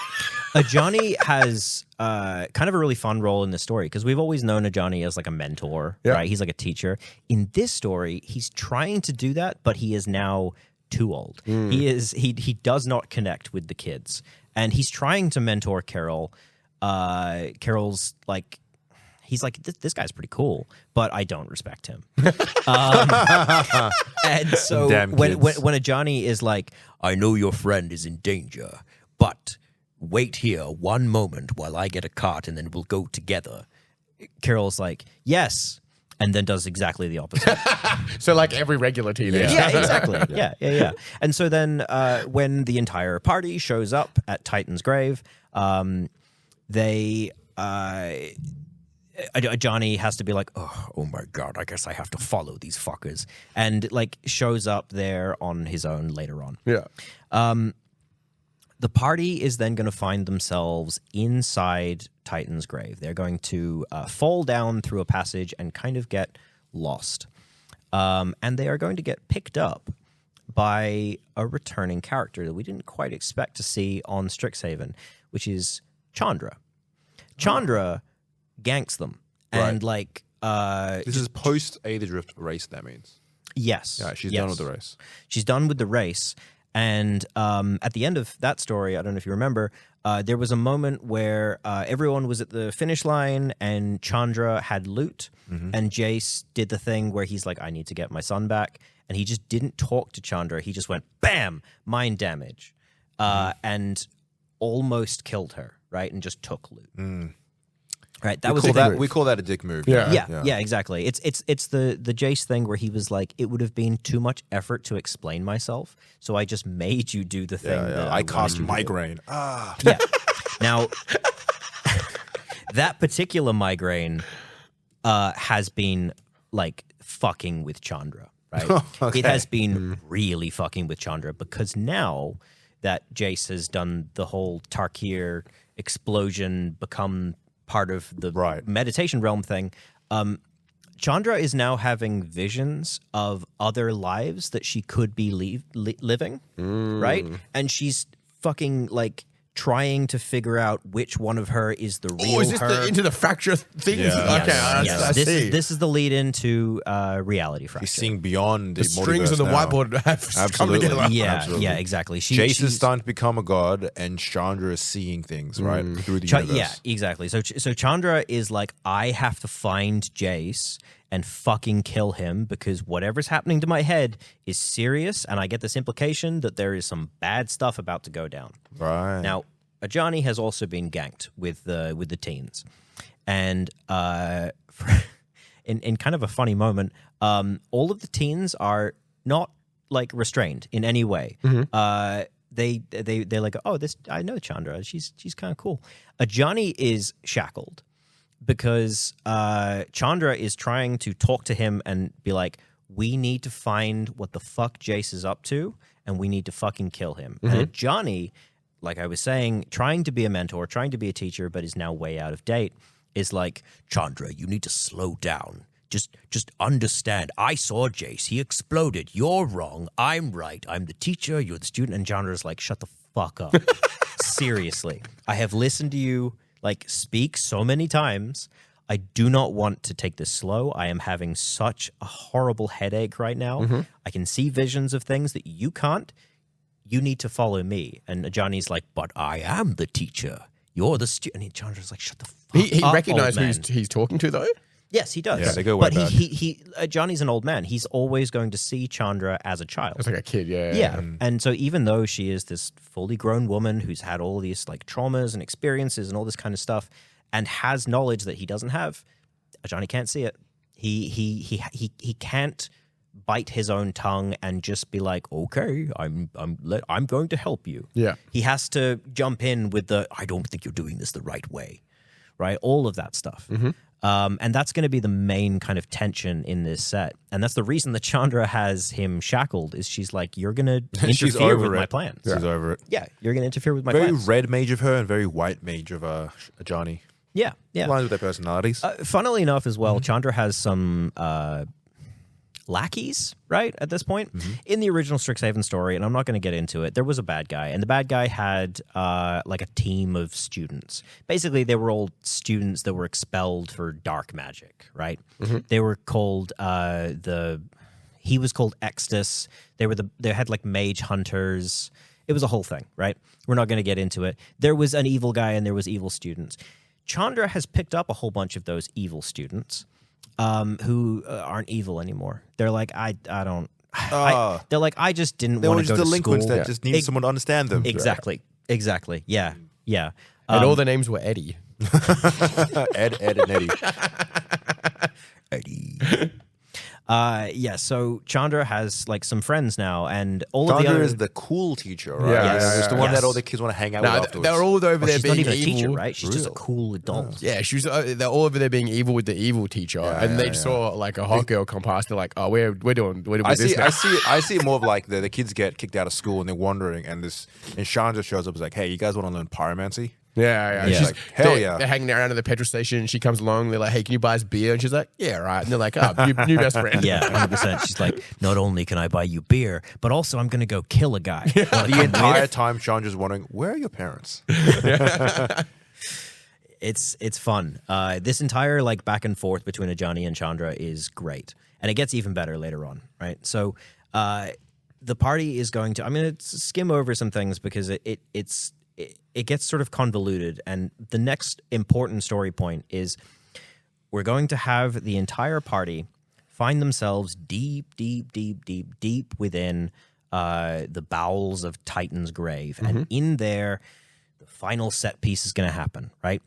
Ajani has kind of a really fun role in this story because we've always known Ajani as like a mentor, right? He's like a teacher. In this story, he's trying to do that, but he is now too old. He does not connect with the kids, and he's trying to mentor Carol. Carol's like, he's like, this guy's pretty cool, but I don't respect him. And so when Ajani is like, I know your friend is in danger, but wait here one moment while I get a cart and then we'll go together. Carol's like, yes, and then does exactly the opposite. So like every regular teenager. Yeah, exactly. Yeah. And so then when the entire party shows up at Titan's grave, Johnny has to be like, oh my God, I guess I have to follow these fuckers. And like shows up there on his own later on. Yeah. The party is then going to find themselves inside Titan's grave. They're going to fall down through a passage and kind of get lost. And they are going to get picked up by a returning character that we didn't quite expect to see on Strixhaven, which is Chandra. Chandra ganks them. And like... this is post A the Drift race, that means. Yes. Yeah, she's done with the race. She's done with the race. And at the end of that story, I don't know if you remember, there was a moment where everyone was at the finish line and Chandra had loot, and Jace did the thing where he's like, I need to get my son back. And he just didn't talk to Chandra. He just went, bam, mind damage, and almost killed her, right? And just took loot. Right, We call that a dick move. Yeah, exactly. It's the Jace thing where he was like, it would have been too much effort to explain myself, so I just made you do the thing. That I caused migraine. Yeah. Now, that particular migraine has been like fucking with Chandra, right? Okay. It has been really fucking with Chandra because now that Jace has done the whole Tarkir explosion, become part of the meditation realm thing, Chandra is now having visions of other lives that she could be living, right? And she's fucking like trying to figure out which one of her is the real is this her. into the fracture thing? Yeah. Okay, I see. This is the lead into reality fracture. She's seeing beyond The strings on the whiteboard have come together. Yeah, exactly. Jace is starting to become a god, and Chandra is seeing things right through the universe. Yeah, exactly. So Chandra is like, I have to find Jace and fucking kill him because whatever's happening to my head is serious, and I get this implication that there is some bad stuff about to go down. Right. Now, Ajani has also been ganked with the teens, and in kind of a funny moment, all of the teens are not like restrained in any way. They're like, oh, this I know Chandra. She's kind of cool. Ajani is shackled because Chandra is trying to talk to him and be like, we need to find what the fuck Jace is up to, and we need to fucking kill him. And Ajani, like I was saying, trying to be a mentor, trying to be a teacher, but is now way out of date, is like, Chandra, you need to slow down. Just understand. I saw Jace. He exploded. You're wrong. I'm right. I'm the teacher. You're the student. And Chandra's like, shut the fuck up. Seriously. I have listened to you like speak so many times. I do not want to take this slow. I am having such a horrible headache right now. I can see visions of things that you can't. You need to follow me. And Ajani's like, but I am the teacher. You're the student. And Chandra's like, shut the fuck up. He recognized who he's talking to, though? Yes, he does. Yeah, they go way but back. Johnny's an old man. He's always going to see Chandra as a child. It's like a kid, yeah. Yeah. And so even though she is this fully grown woman who's had all these like traumas and experiences and all this kind of stuff and has knowledge that he doesn't have, Johnny can't see it. He can't bite his own tongue and just be like, okay, I'm going to help you. Yeah. He has to jump in with the, I don't think you're doing this the right way. Right? All of that stuff. And that's going to be the main kind of tension in this set. And that's the reason that Chandra has him shackled is she's like, you're going to interfere with my plans. She's over it. Yeah, you're going to interfere with my Very plans. red mage of her and very white mage of Johnny. Yeah, yeah. Lines with their personalities. Funnily enough as well, Chandra has some lackeys, right, at this point. In the original Strixhaven story, and I'm not going to get into it, there was a bad guy, and the bad guy had like a team of students. Basically, they were all students that were expelled for dark magic, right? They were called he was called Extus. They had like mage hunters. It was a whole thing, right? We're not going to get into it. There was an evil guy and there was evil students. Chandra has picked up a whole bunch of those evil students who aren't evil anymore. They're like, I don't. They're like, I just didn't want to go to school. Delinquents that just needed someone to understand them. Exactly. Yeah. And all the names were Eddie. Ed, and Eddie. Eddie. Yeah, so Chandra has like some friends now, and all of the Chandra other is the cool teacher, right? Yeah, It's the one Yes. that all the kids want to hang out with afterwards. They're all over there she's not being even a evil. teacher, right? She's just a cool adult. Yeah, they're all over there being evil with the evil teacher, and they saw like a hot girl come past. They're like, "Oh, we're doing this now." I see it more of like the kids get kicked out of school and they're wandering, and Chandra shows up and is like, "Hey, you guys want to learn pyromancy?" Yeah. She's like, hell yeah. They're hanging around at the petrol station, and she comes along. They're like, "Hey, can you buy us beer?" And she's like, "Yeah, right." And they're like, "Oh, new best friend." Yeah, 100%. She's like, not only can I buy you beer, but also I'm going to go kill a guy. The entire time, Chandra's wondering, where are your parents? It's fun. This entire like back and forth between Ajani and Chandra is great, and it gets even better later on, right? So the party is going to. I'm going to skim over some things because it gets sort of convoluted, and the next important story point is we're going to have the entire party find themselves deep within the bowels of Titan's grave, and in there, the final set piece is going to happen, right?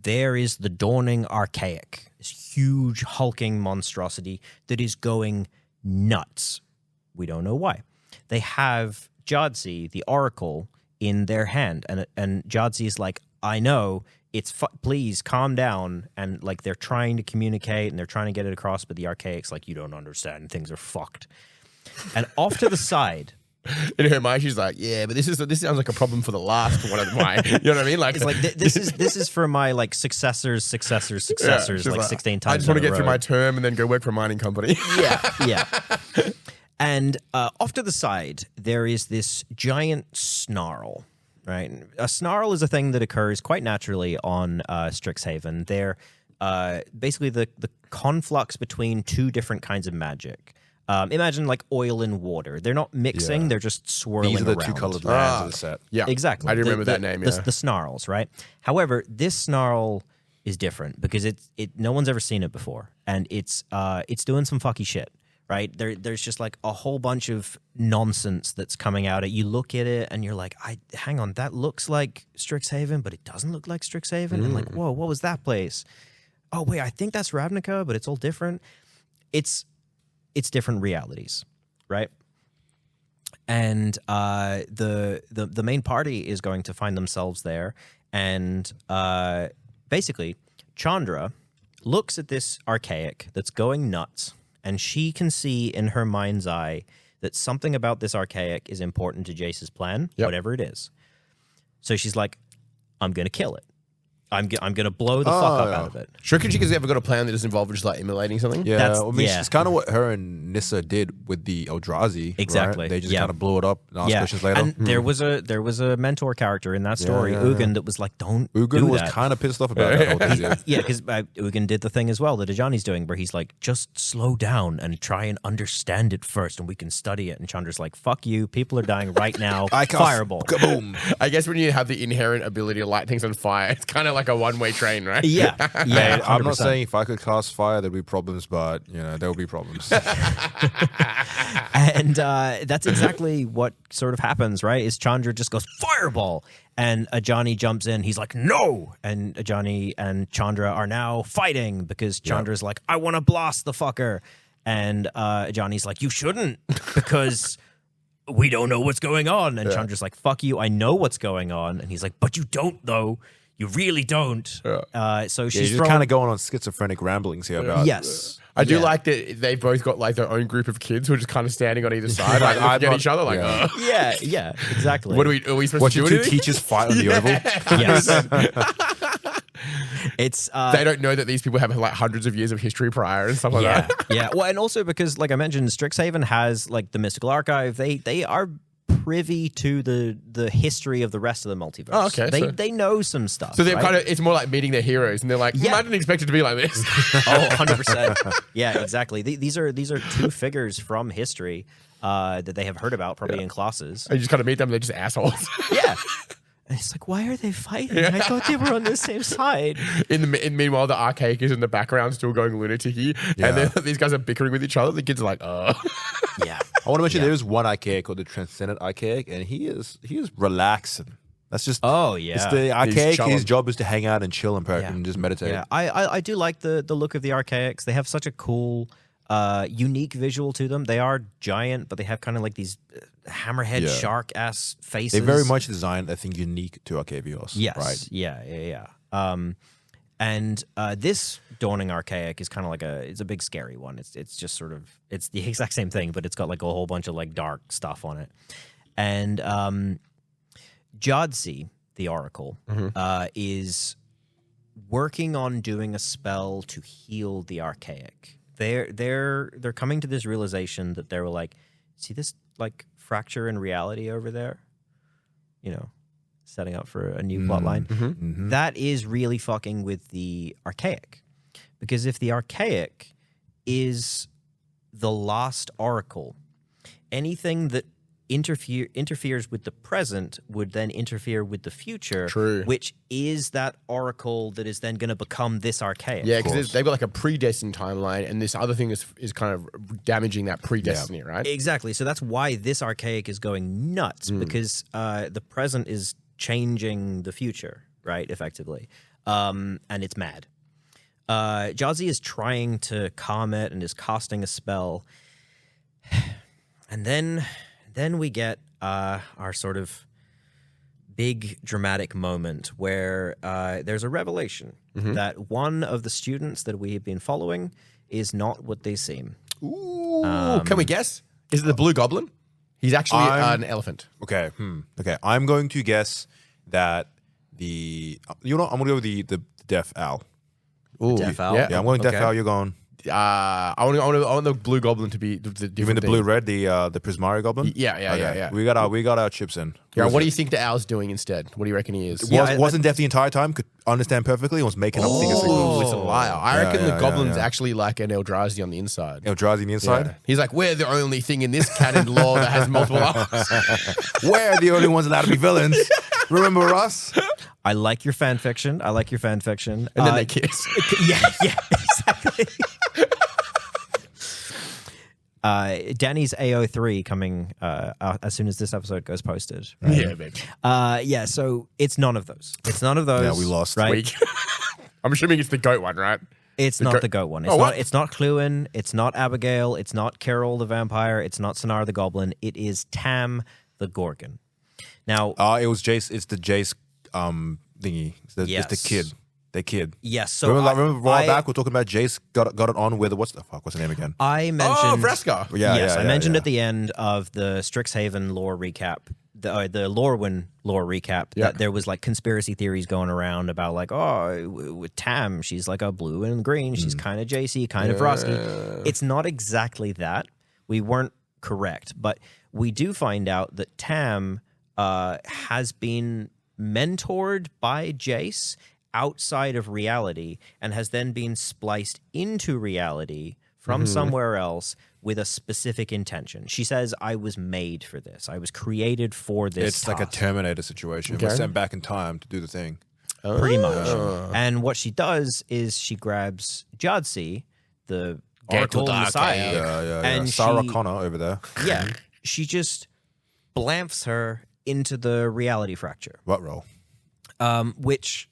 There is the dawning archaic, this huge hulking monstrosity that is going nuts. We don't know why. They have Jadzi, the Oracle, in their hand, and Jadzi is like, I know, please calm down, and like they're trying to communicate and they're trying to get it across, but the archaic's like, you don't understand, things are fucked. And off to the side, In her mind, she's like, yeah, but this sounds like a problem for the last one of mine. You know what I mean? Like, it's like this is for my like successors, like 16 times. I just want to get through my term and then go work for a mining company. Yeah. And off to the side, there is this giant snarl. Right, a snarl is a thing that occurs quite naturally on Strixhaven. They're basically the conflux between two different kinds of magic. Imagine like oil and water. They're not mixing; they're just swirling around. These are the two colored lands of the set. Yeah, exactly. I do remember that name. Yeah, the snarls, right? However, this snarl is different because no one's ever seen it before, and it's doing some fucky shit. Right? There's just like a whole bunch of nonsense that's coming out at you. Look at it and you're like, hang on, that looks like Strixhaven, but it doesn't look like Strixhaven. And like, whoa, what was that place? Oh wait, I think that's Ravnica, but it's all different. It's different realities, right? And the main party is going to find themselves there, and basically, Chandra looks at this archaic that's going nuts. And she can see in her mind's eye that something about this archaic is important to Jace's plan, whatever it is. So she's like, I'm going to kill it. I'm going to blow the fuck up out of it. Sure, could you ever got a plan that doesn't involve just like immolating something? Yeah, it's kind of what her and Nissa did with the Eldrazi. Exactly. Right? They just kind of blew it up and asked questions later. And there was a mentor character in that story, Ugin, that was like, don't Ugin do was that. kind of pissed off about that whole thing. Yeah, because Ugin did the thing as well that Ajani's doing, where he's like, just slow down and try and understand it first, and we can study it. And Chandra's like, fuck you, people are dying right now. Fireball. Kaboom. I guess when you have the inherent ability to light things on fire, it's kind of like a one-way train, right? Yeah. Man, I'm not saying if I could cast fire, there'd be problems, but, there'll be problems. And that's exactly what sort of happens, right? Is Chandra just goes, fireball! And Ajani jumps in. He's like, no! And Ajani and Chandra are now fighting because Chandra's like, I want to blast the fucker. And Ajani's like, you shouldn't, because we don't know what's going on. And Chandra's like, fuck you, I know what's going on. And he's like, but you don't, though. You really don't. So she's just kind of going on schizophrenic ramblings here about. Yes. I do like that they've both got like their own group of kids who are just kind of standing on either side, like looking at each other, like, Yeah, exactly. What are we supposed Watching to do? two teachers fight on the oval. Yes. It's they don't know that these people have like hundreds of years of history prior and stuff like that. Yeah. Well, and also because, like I mentioned, Strixhaven has like the Mystical Archive. They are privy to the history of the rest of the multiverse. Oh, okay. They know some stuff. So they're it's more like meeting their heroes, and they're like, I didn't expect it to be like this. 100%. Yeah, exactly. These are two figures from history that they have heard about probably in classes. And you just kind of meet them, and they're just assholes. Yeah. And it's like, why are they fighting? I thought they were on the same side. Meanwhile, the archaic is in the background still going lunatic-y, and then these guys are bickering with each other. The kids are like, Yeah. I want to mention there is one archaic called the Transcendent Archaic, and he is relaxing. That's just It's the archaic. His job is to hang out and chill and just meditate. Yeah, I do like the look of the archaics. They have such a cool, unique visual to them. They are giant, but they have kind of like these hammerhead shark ass faces. They're very much designed, I think, unique to Arcavios. Yes. Right. Yeah. And this Dawning Archaic is kind of like it's a big scary one. It's just sort of, it's the exact same thing, but it's got like a whole bunch of like dark stuff on it. And Jodsi, the Oracle, is working on doing a spell to heal the Archaic. They're coming to this realization that they were like, see this like fracture in reality over there? Setting up for a new plot line. That is really fucking with the Archaic. Because if the Archaic is the last Oracle, anything that interferes with the present would then interfere with the future, which is that Oracle that is then going to become this Archaic. Yeah, because they've got like a predestined timeline, and this other thing is kind of damaging that predestiny, right? Exactly. So that's why this Archaic is going nuts, because the present is changing the future, right, effectively. And it's mad. Jodsi is trying to calm it and is casting a spell. And then we get our sort of big dramatic moment where there's a revelation that one of the students that we have been following is not what they seem. Ooh, can we guess? Is it the Blue Goblin? He's actually an elephant. Okay. Okay. I'm going to guess that I'm going to go with the deaf owl. Ooh, Deaf owl? Yeah, Yeah, I'm going deaf owl. You're going. I want the blue goblin to be the You mean the blue red, the Prismari goblin? Yeah. We got our chips in. Yeah, what do you think the owl's doing instead? What do you reckon he is? Wasn't deaf the entire time. Could understand perfectly. Was making up things. Oh, it's a liar. I reckon the goblin's yeah. actually like an Eldrazi on the inside. Eldrazi on the inside. Yeah. He's like, we're the only thing in this canon lore that has multiple arms. We're the only ones allowed to be villains. Remember us? I like your fan fiction. And then they kiss. Yeah, exactly. Danny's AO3 coming as soon as this episode goes posted. Right? Yeah, baby. So it's none of those. It's none of those. Yeah, we lost. Right? Weak. I'm assuming it's the goat one, right? It's not the goat one. It's not Cluin. It's not Abigail. It's not Carol the vampire. It's not Sonar the goblin. It is Tam the Gorgon. Now, it was Jace. It's the Jace thingy. It's the kid. The kid. Yes. So remember a while back we were talking about Jace got it on with what's the name again? I mentioned Vraska. I mentioned at the end of the Strixhaven lore recap, the Lorwyn lore recap, that there was like conspiracy theories going around about like, with Tam, she's like a blue and green, she's kind of JC, kind of Vrosky. It's not exactly that. We weren't correct, but we do find out that Tam has been mentored by Jace outside of reality and has then been spliced into reality from somewhere else with a specific intention. She says, I was made for this. I was created for this It's like a Terminator situation. Okay. We're sent back in time to do the thing. Pretty much. And what she does is she grabs Jadzi, the Oracle Messiah, and Sarah Connor over there. Yeah, she just blamps her into the reality fracture. What role? Which...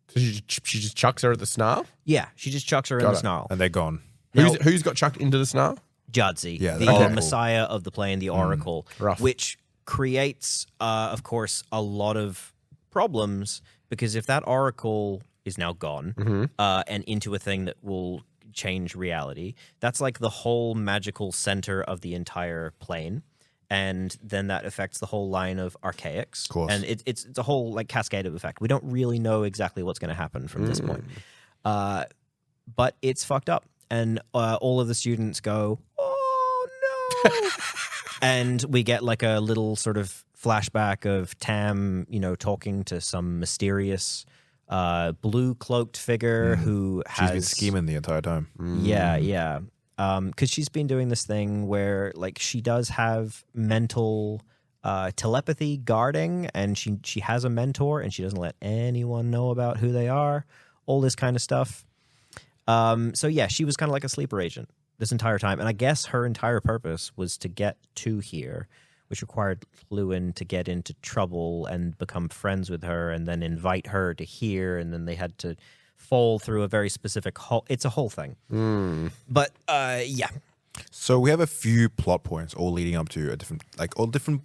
So she just chucks her at the snarl? Yeah, she just chucks her in the snarl. And they're gone. Who's got chucked into the snarl? Jadzi, Yeah, the Messiah of the plane, the Oracle, rough. which creates, of course, a lot of problems because if that Oracle is now gone and into a thing that will change reality, that's like the whole magical center of the entire plane. And then that affects the whole line of archaics. Of course. And it's a whole like cascade of effect. We don't really know exactly what's going to happen from this point. But it's fucked up. And all of the students go, oh no. And we get like a little sort of flashback of Tam, talking to some mysterious blue cloaked figure who has... She's been scheming the entire time. Yeah. Because she's been doing this thing where, like, she does have mental telepathy guarding, and she has a mentor, and she doesn't let anyone know about who they are, all this kind of stuff. So, yeah, she was kind of like a sleeper agent this entire time, and I guess her entire purpose was to get to here, which required Lewin to get into trouble and become friends with her, and then invite her to here, and then they had to... fall through a very specific it's a whole thing. But yeah. So we have a few plot points all leading up to a different, like all different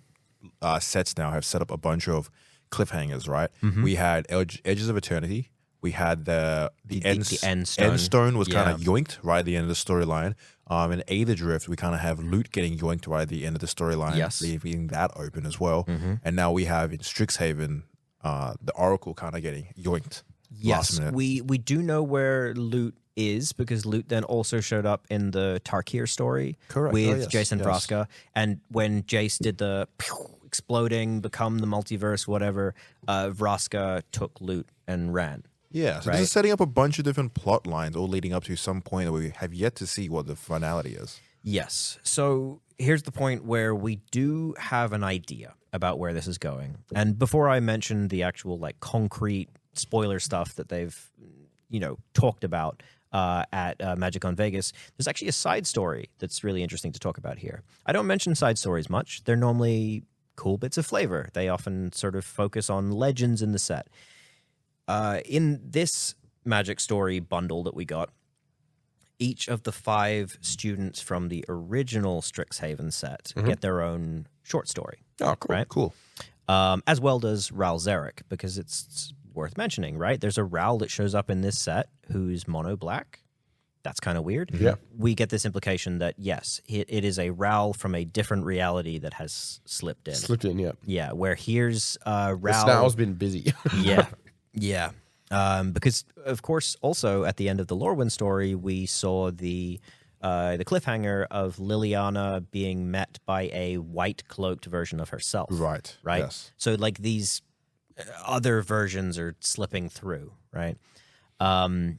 sets now have set up a bunch of cliffhangers, right? We had Edges of Eternity. We had the end stone was kind of yoinked right at the end of the storyline. In Aether Drift, we kind of have Loot getting yoinked right at the end of the storyline, leaving that open as well. And now we have in Strixhaven, the Oracle kind of getting yoinked. Yes, we do know where Loot is because Loot then also showed up in the Tarkir story with Jason Vraska. And when Jace did the exploding, become the multiverse, whatever, Vraska took Loot and ran. Yeah, so this is setting up a bunch of different plot lines all leading up to some point that we have yet to see what the finality is. Yes. So here's the point where we do have an idea about where this is going. And before I mention the actual like concrete spoiler stuff that they've, talked about at Magic on Vegas, there's actually a side story that's really interesting to talk about here. I don't mention side stories much. They're normally cool bits of flavor. They often sort of focus on legends in the set. In this Magic story bundle that we got, each of the 5 students from the original Strixhaven set get their own short story. Oh, cool. Right? Cool. As well does Ral Zarek, because it's worth mentioning, right? There's a Ral that shows up in this set who's mono black, that's kind of weird. Yeah. We get this implication that, yes, it is a Ral from a different reality that has slipped in. Slipped in, yeah. Yeah, where here's Ral. The Snarl's been busy. Yeah. Because, of course, also at the end of the Lorwyn story, we saw the cliffhanger of Liliana being met by a white-cloaked version of herself. Right. Yes. So, like, these other versions are slipping through, right? So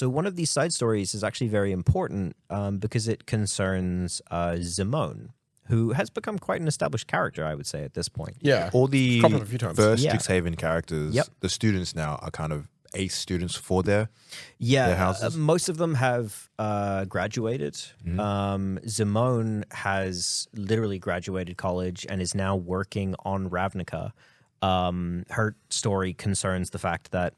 one of these side stories is actually very important because it concerns Zimone, who has become quite an established character, I would say, at this point. Yeah. All the Cropped up a few times. first Strixhaven characters, the students now are kind of ace students for their houses. Most of them have graduated. Zimone has literally graduated college and is now working on Ravnica. Her story concerns the fact that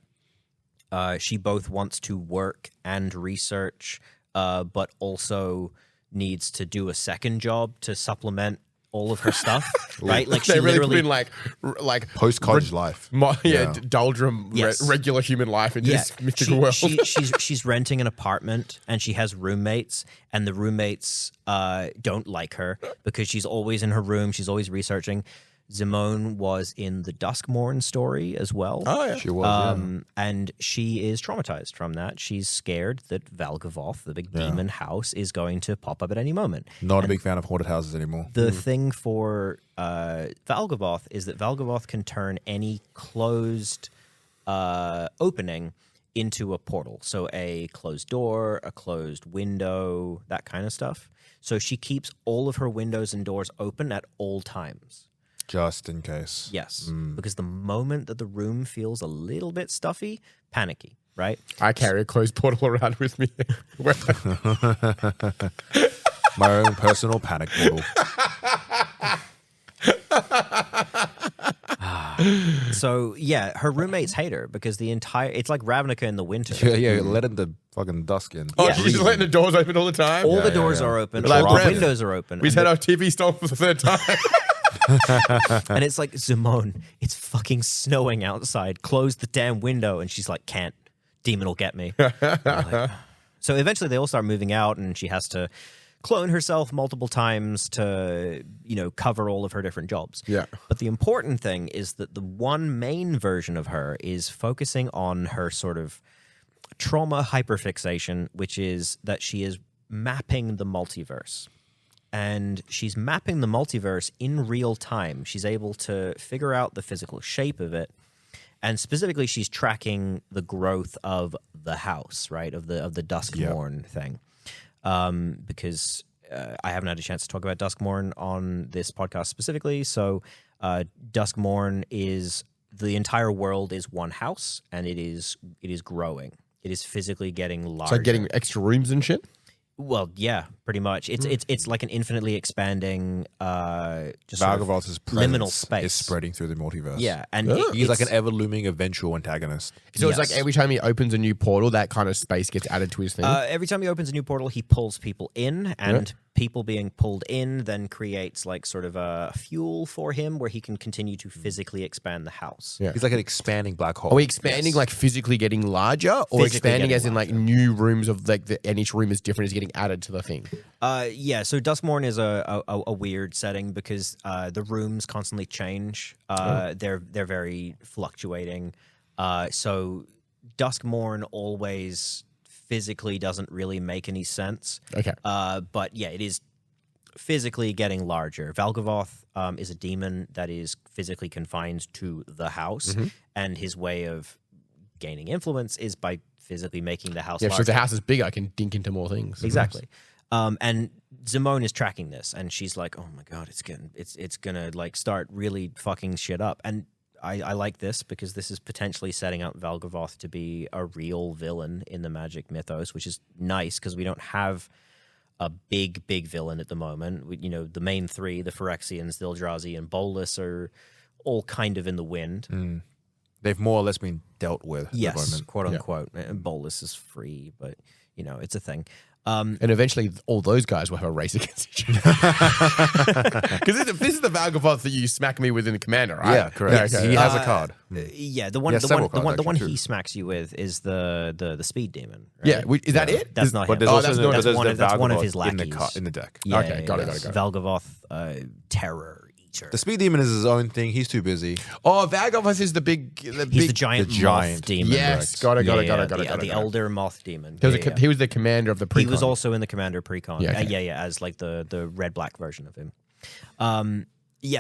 she both wants to work and research, but also needs to do a second job to supplement all of her stuff, right? Like she they really literally put in like post-college life. Doldrum, regular human life in this mythical world. She's renting an apartment and she has roommates, and the roommates don't like her because she's always in her room. She's always researching. Zimone was in the Duskmorn story as well. Oh, yeah. She was, and she is traumatized from that. She's scared that Valgavoth, the big demon house, is going to pop up at any moment. Not a big fan of haunted houses anymore. The thing for Valgavoth is that Valgavoth can turn any closed opening into a portal. So a closed door, a closed window, that kind of stuff. So she keeps all of her windows and doors open at all times. Just in case. Yes, because the moment that the room feels a little bit stuffy, panicky, right? I carry a closed portal around with me. My own personal panic portal. So, yeah, her roommates hate her because it's like Ravnica in the winter. Letting the fucking dusk in. Oh, she's just letting the doors open all the time? All the doors are open. Like all the windows are open. We just had our TV stolen for the third time. And it's like, Zimone, it's fucking snowing outside. Close the damn window. And she's like, can't. Demon will get me. So eventually they all start moving out, and she has to clone herself multiple times to, cover all of her different jobs. Yeah. But the important thing is that the one main version of her is focusing on her sort of trauma hyperfixation, which is that she is mapping the multiverse. And she's mapping the multiverse in real time. She's able to figure out the physical shape of it. And specifically, she's tracking the growth of the house, right? Of the Duskmorn thing. Because I haven't had a chance to talk about Duskmorn on this podcast specifically. So Duskmorn is the entire world is one house, and it is growing. It is physically getting larger. So getting extra rooms and shit? Well, yeah, pretty much. It's like an infinitely expanding, just Valgavoth's liminal space is spreading through the multiverse. Yeah, and he's like an ever looming eventual antagonist. So it's like every time he opens a new portal, that kind of space gets added to his thing. Every time he opens a new portal, he pulls people in, and people being pulled in then creates like sort of a fuel for him where he can continue to physically expand the house. Yeah. He's like an expanding black hole. Are we expanding like phically getting larger, or Physically expanding as in larger. like new rooms of like and each room is different, is getting added to the thing? So Duskmorn is a weird setting because the rooms constantly change. They're very fluctuating. So Duskmorn always physically doesn't really make any sense. Okay. But yeah, it is physically getting larger. Valgavoth is a demon that is physically confined to the house, and his way of gaining influence is by physically making the house larger. So if the house is bigger, I can dink into more things. Exactly. And Zimone is tracking this, and she's like, "Oh my god, it's gonna like start really fucking shit up." And I like this because this is potentially setting up Valgavoth to be a real villain in the Magic mythos, which is nice because we don't have a big villain at the moment. The main three, the Phyrexians, the Eldrazi, and Bolas are all kind of in the wind. They've more or less been dealt with. Yes, at the moment. quote unquote. And Bolas is free, but it's a thing. And eventually, all those guys will have a race against each other. Because this is the Valgavoth that you smack me with in the commander, right? Yeah, correct. Okay. He has a card. Yeah, the one he smacks you with is the speed demon. Right? Yeah, is that it? That's not him. But there's also that's one of his Valgavoth lackeys in the deck. Yeah, Okay, got it. Valgavoth, terror eater. The speed demon is his own thing. He's too busy. Oh, Valgavoth is the big. He's the giant moth demon. Yes, correct? got it. The elder moth demon. He was the commander of the precon. He was also in the commander precon. Yeah, okay. As like the red-black version of him.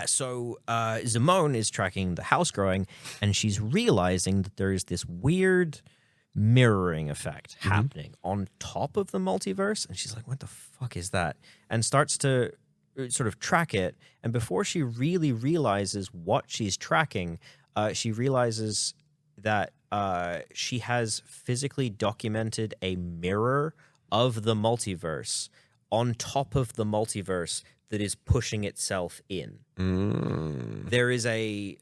So Zimone is tracking the house growing, and she's realizing that there is this weird mirroring effect happening on top of the multiverse, and she's like, what the fuck is that? And starts to sort of track it, and before she really realizes what she's tracking, she realizes that she has physically documented a mirror of the multiverse on top of the multiverse that is pushing itself in. There is a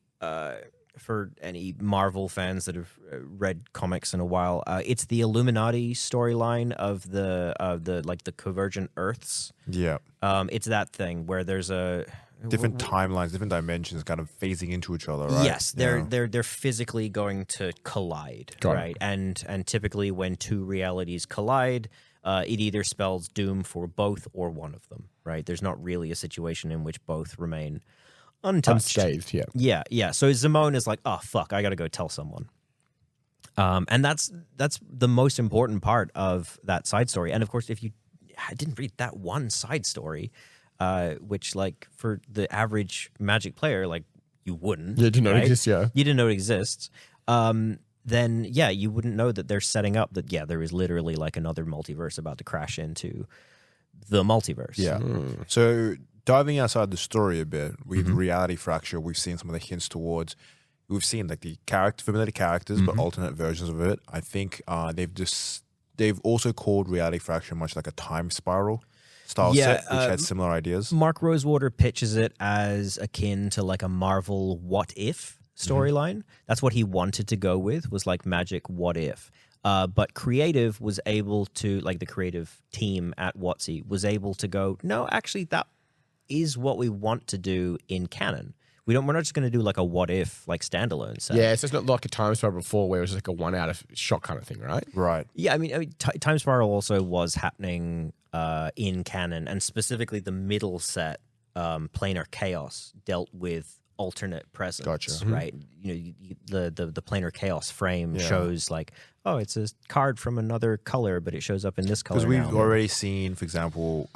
for any Marvel fans that have read comics in a while, it's the Illuminati storyline of the Convergent Earths. Yeah. It's that thing where there's a different timelines, different dimensions, kind of phasing into each other, right? Yes, they're physically going to collide, right? And typically when two realities collide, it either spells doom for both or one of them, right? There's not really a situation in which both remain unscathed. Yeah. So Zimone is like, oh fuck, I gotta go tell someone. And that's the most important part of that side story. And of course, if you didn't read that one side story, which like for the average Magic player, like you wouldn't. You didn't know it exists, yeah. You didn't know it exists. Then you wouldn't know that they're setting up that there is literally like another multiverse about to crash into the multiverse. Yeah. So diving outside the story a bit, with Reality Fracture, we've seen some of the hints towards. We've seen like the familiar characters, but alternate versions of it. I think they've also called Reality Fracture much like a time spiral style set, which had similar ideas. Mark Rosewater pitches it as akin to like a Marvel What If storyline. That's what he wanted to go with, was like Magic What If. But creative was able to, like the creative team at WotC was able to go, no, actually that is what we want to do in canon. We're not just going to do like a what if like standalone set. Yeah, so it's not like a Time Spiral before where it was like a one out of shot kind of thing, right? Right. Yeah, I mean Time Spiral also was happening in canon, and specifically the middle set, Planar Chaos, dealt with alternate presence. Gotcha. Right? You know, the Planar Chaos frame shows like, oh, it's a card from another color, but it shows up in this color. Because we've already seen, for example,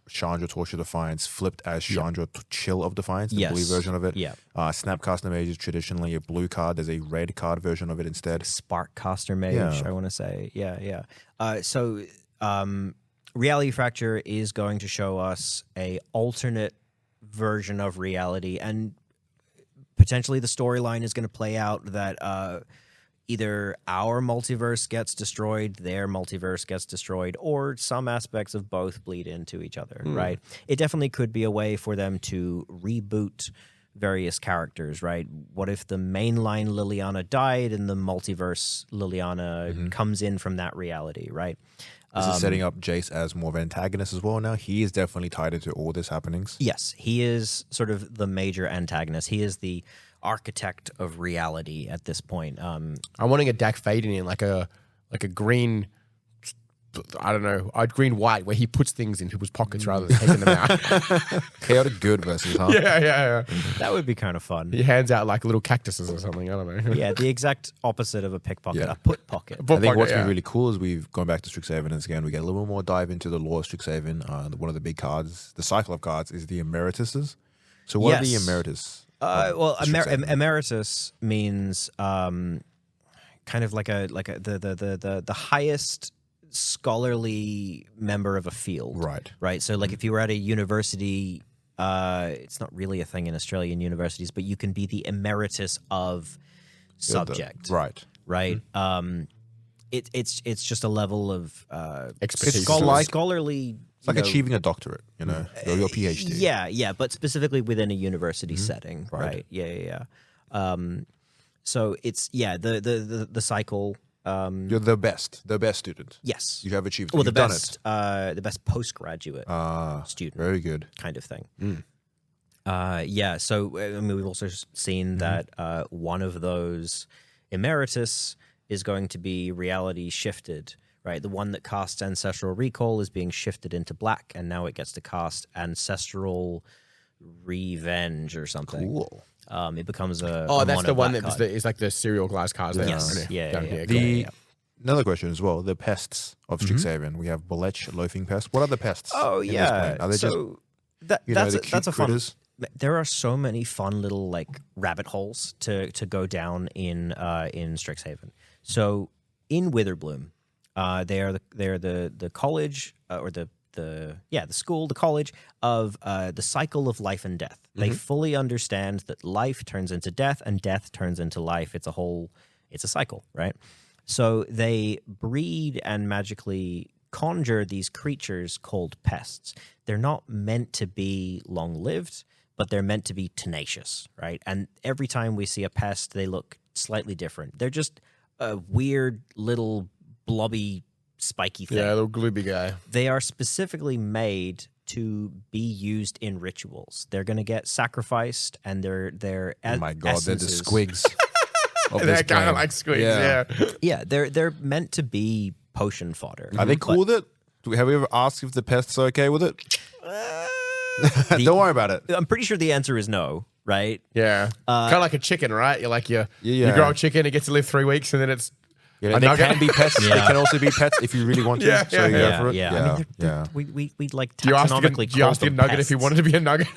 Chandra Torch of Defiance flipped as Chandra Chill of Defiance, the blue version of it. Yeah. Snapcaster Mage is traditionally a blue card. There's a red card version of it instead. Sparkcaster Mage, I want to say. Yeah. So Reality Fracture is going to show us a alternate version of reality, and potentially the storyline is going to play out that either our multiverse gets destroyed, their multiverse gets destroyed, or some aspects of both bleed into each other, right? It definitely could be a way for them to reboot various characters, right? What if the mainline Liliana died and the multiverse Liliana comes in from that reality, right? This is setting up Jace as more of an antagonist as well now. He is definitely tied into all these happenings. Yes, he is sort of the major antagonist. He is the architect of reality at this point. I'm wanting a Dak Faden in like a green, I don't know, green white, where he puts things in people's pockets rather than taking them out. Chaotic good versus, huh? Yeah. That would be kind of fun. He hands out like little cactuses or something. I don't know. Yeah, the exact opposite of a pickpocket, a put pocket. I think what's been really cool is we've gone back to Strixhaven, and again, we get a little more dive into the lore of Strixhaven. One of the big cards, the cycle of cards, is the Emerituses. So what are the Emeritus? Emeritus means kind of like the highest scholarly member of a field, right? So like if you were at a university, it's not really a thing in Australian universities, but you can be the emeritus of subject, right? It's just a level of expertise, scholarly. It's like achieving a doctorate, your PhD. Yeah, but specifically within a university setting, right? Yeah. So it's the cycle You're the best student. Yes, You have achieved. well, You've done it. the best postgraduate student, Very good. kind of thing. Yeah. So I mean, we've also seen that one of those emeritus is going to be reality shifted. Right, the one that casts Ancestral Recall is being shifted into black, and now it gets to cast Ancestral Revenge or something. Cool. It becomes a that's the one that card. is like the serial glass cards. Yes. Yeah. Another question as well. The pests of Strixhaven. We have Belech, Loafing Pest. What are the pests? Oh in this yeah. plane? Are they So just that's a fun. critters? There are so many fun little like rabbit holes to go down in Strixhaven. So in Witherbloom, they're the college or the school, the college of the cycle of life and death. They fully understand that life turns into death and death turns into life. It's a cycle, right? So they breed and magically conjure these creatures called pests. They're not meant to be long-lived, but they're meant to be tenacious, right? And every time we see a pest, they look slightly different. They're just a weird little blobby, spiky thing. Yeah, little glooby guy. They are specifically made to be used in rituals. They're going to get sacrificed, and they're Oh my god, they're the essences. squigs. They're kind of like squigs, yeah. Yeah, they're meant to be potion fodder. Are they cool with it? Have we ever asked if the pests are okay with it? Don't worry about it. I'm pretty sure the answer is no, right? Yeah. Kind of like a chicken, right? You're like, you Yeah. grow a chicken, it gets to live 3 weeks, and then it's Yeah, a they nugget. can be pets. They can also be pets if you really want to. Yeah, so you yeah, go for it. Yeah. I mean, yeah. we like Do you ask taxonomically do you ask call a them nugget if he pests. wanted to be a nugget?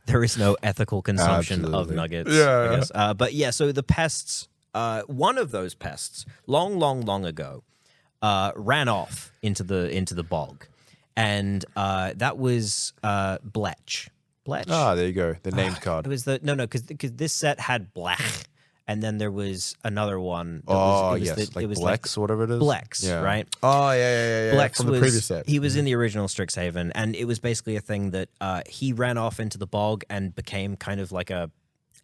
There is no ethical consumption of Absolutely. nuggets. Yeah. I guess. But yeah, so the pests, one of those pests, long ago, ran off into the bog, and that was Blech. Blech. Ah, there you go. The named card. It was because this set had Blech, and then there was another one. That Oh, was, yes. it was Blex or whatever it is. Blex, Yeah. right? Oh, yeah. Blex From the was, previous set. He was in the original Strixhaven, and it was basically a thing that he ran off into the bog and became kind of like a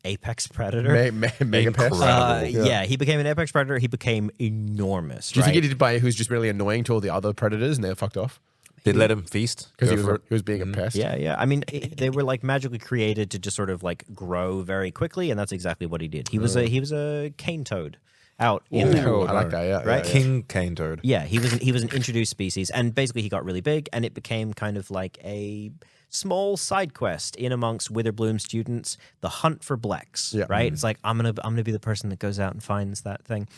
apex predator. Mega pest. Incredible. Yeah, he became an apex predator. He became enormous. Do you think right? he did by who's just really annoying to all the other predators and they fucked off? They let him feast Because Go for it. he was being a pest? Yeah. I mean, they were like magically created to just sort of like grow very quickly, and that's exactly what he did. He was a cane toad out in there. Ooh, I like that, yeah. Right? Yeah. King Cane Toad. Yeah, he was an introduced species, and basically he got really big, and it became kind of like a small side quest in amongst Witherbloom students, the hunt for Blex. Yeah. Right? It's like I'm gonna be the person that goes out and finds that thing.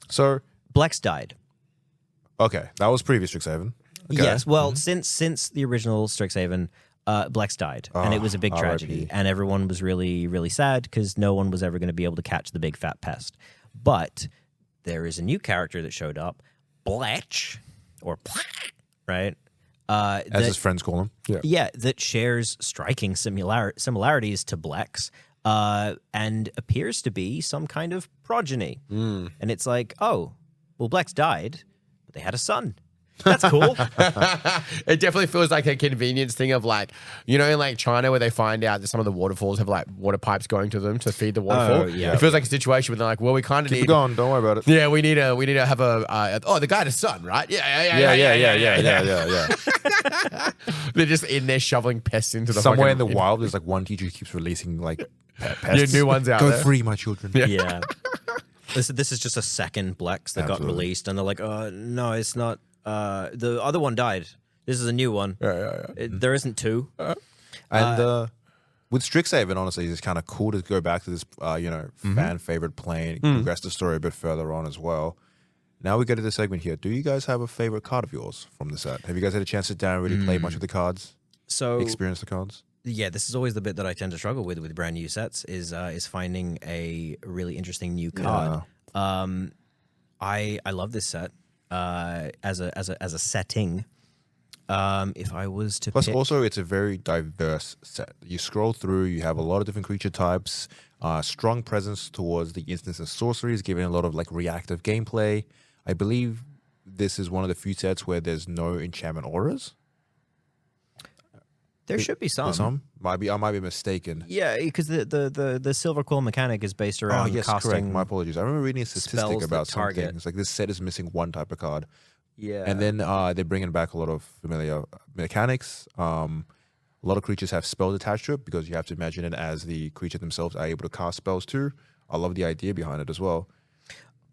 So, Blex died. okay, that was previous Strixhaven. Okay. Yes. Well, since the original Strixhaven, Blex died, and it was a big tragedy, R.I.P. and everyone was really, really sad because no one was ever going to be able to catch the big fat pest. But there is a new character that showed up, Blech, or Blech, right? As his friends call him. Yeah, that shares striking similarities to Blex, and appears to be some kind of progeny. And it's like, oh, well, Blex died, but they had a son. That's cool. It definitely feels like a convenience thing of like, you know, in like China where they find out that some of the waterfalls have like water pipes going to them to feed the waterfall. Oh, yeah. It feels like a situation where they're like, well, we kind of Keep need. it going. Don't worry about it. Yeah, we need to have the guy had a son, right? Yeah. Yeah. They're just in there shoveling pests into the Somewhere in fucking- the wild, there's like one teacher who keeps releasing like pests. Yeah, new ones out Go there. free, my children. Yeah. This is just a second Blex that got Absolutely. released, and they're like, no, it's not. The other one died. This is a new one. Yeah. There isn't two. And with Strixhaven, honestly, it's kind of cool to go back to this, fan favorite plane, progress the story a bit further on as well. Now we go to the segment here. Do you guys have a favorite card of yours from the set? Have you guys had a chance to sit down and really play much of the cards? So Experience the cards? yeah, this is always the bit that I tend to struggle with brand new sets is finding a really interesting new card. I love this set as a setting. If I was to Plus, pick, also, it's a very diverse set. You scroll through, you have a lot of different creature types, strong presence towards the instants and sorceries, giving a lot of like reactive gameplay. I believe this is one of the few sets where there's no enchantment auras. There should be some. I might be mistaken. Yeah, because the Silver Quill mechanic is based around casting. Correct. My apologies. I remember reading a statistic about something. Target. It's like this set is missing one type of card. Yeah. And then they're bringing back a lot of familiar mechanics. A lot of creatures have spells attached to it because you have to imagine it as the creature themselves are able to cast spells too. I love the idea behind it as well.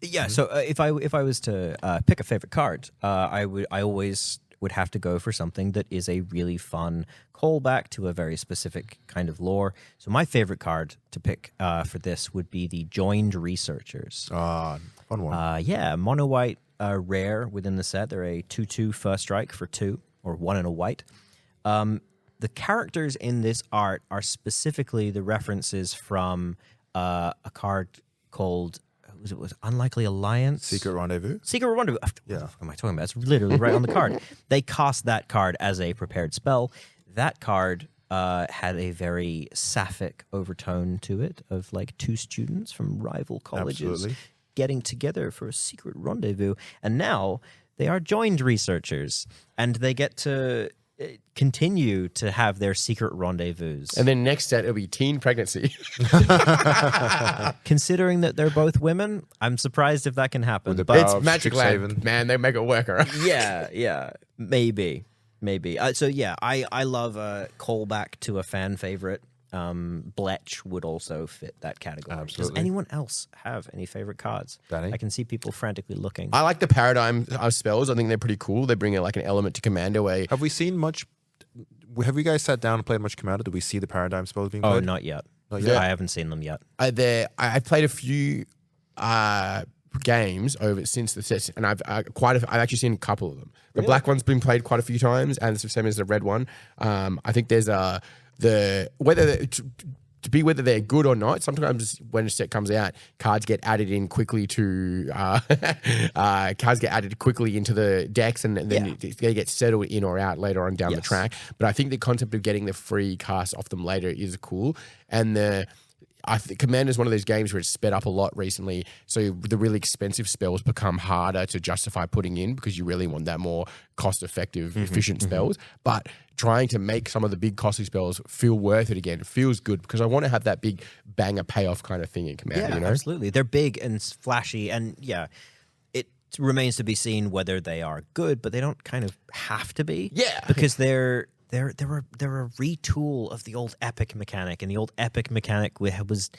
Yeah. So if I was to pick a favorite card, I always would have to go for something that is a really fun callback to a very specific kind of lore. So my favorite card to pick for this would be the Joined Researchers. Fun one. Mono white rare within the set. They're a 2/2 first strike for 2, or 1 and a white. The characters in this art are specifically the references from a card called was Unlikely Alliance? Secret Rendezvous? Secret Rendezvous. Yeah. What am I talking about? It's literally right on the card. They cast that card as a prepared spell. That card had a very sapphic overtone to it of like 2 students from rival colleges getting together for a secret rendezvous. And now they are joined researchers and they get to continue to have their secret rendezvous. And then next set, it'll be teen pregnancy. Considering that they're both women, I'm surprised if that can happen. But it's Magic Land, man. They make it work, all right? Yeah. Maybe. I love a callback to a fan favorite. Bletch would also fit that category. Absolutely. Does anyone else have any favorite cards? Danny? I can see people frantically looking. I like the Paradigm spells. I think they're pretty cool. They bring like an element to Commander where... Have we seen much... Have you guys sat down and played much Commander? Did we see the Paradigm spells being played? Oh, not yet. I haven't seen them yet. I played a few games over since the set, and I've actually seen a couple of them. The black one's been played quite a few times, and the same as the red one. I think there's whether they're good or not. Sometimes when a set comes out, cards get added in quickly to into the decks, and then they get settled in or out later on down the track. But I think the concept of getting the free cast off them later is cool, and I think Commander is one of those games where it's sped up a lot recently, so the really expensive spells become harder to justify putting in because you really want that more cost-effective, efficient spells. But trying to make some of the big costly spells feel worth it again feels good because I want to have that big banger payoff kind of thing in Commander. Yeah, you know? Absolutely. They're big and flashy, and it remains to be seen whether they are good, but they don't kind of have to be. Yeah, because they're a retool of the old epic mechanic, and the old epic mechanic was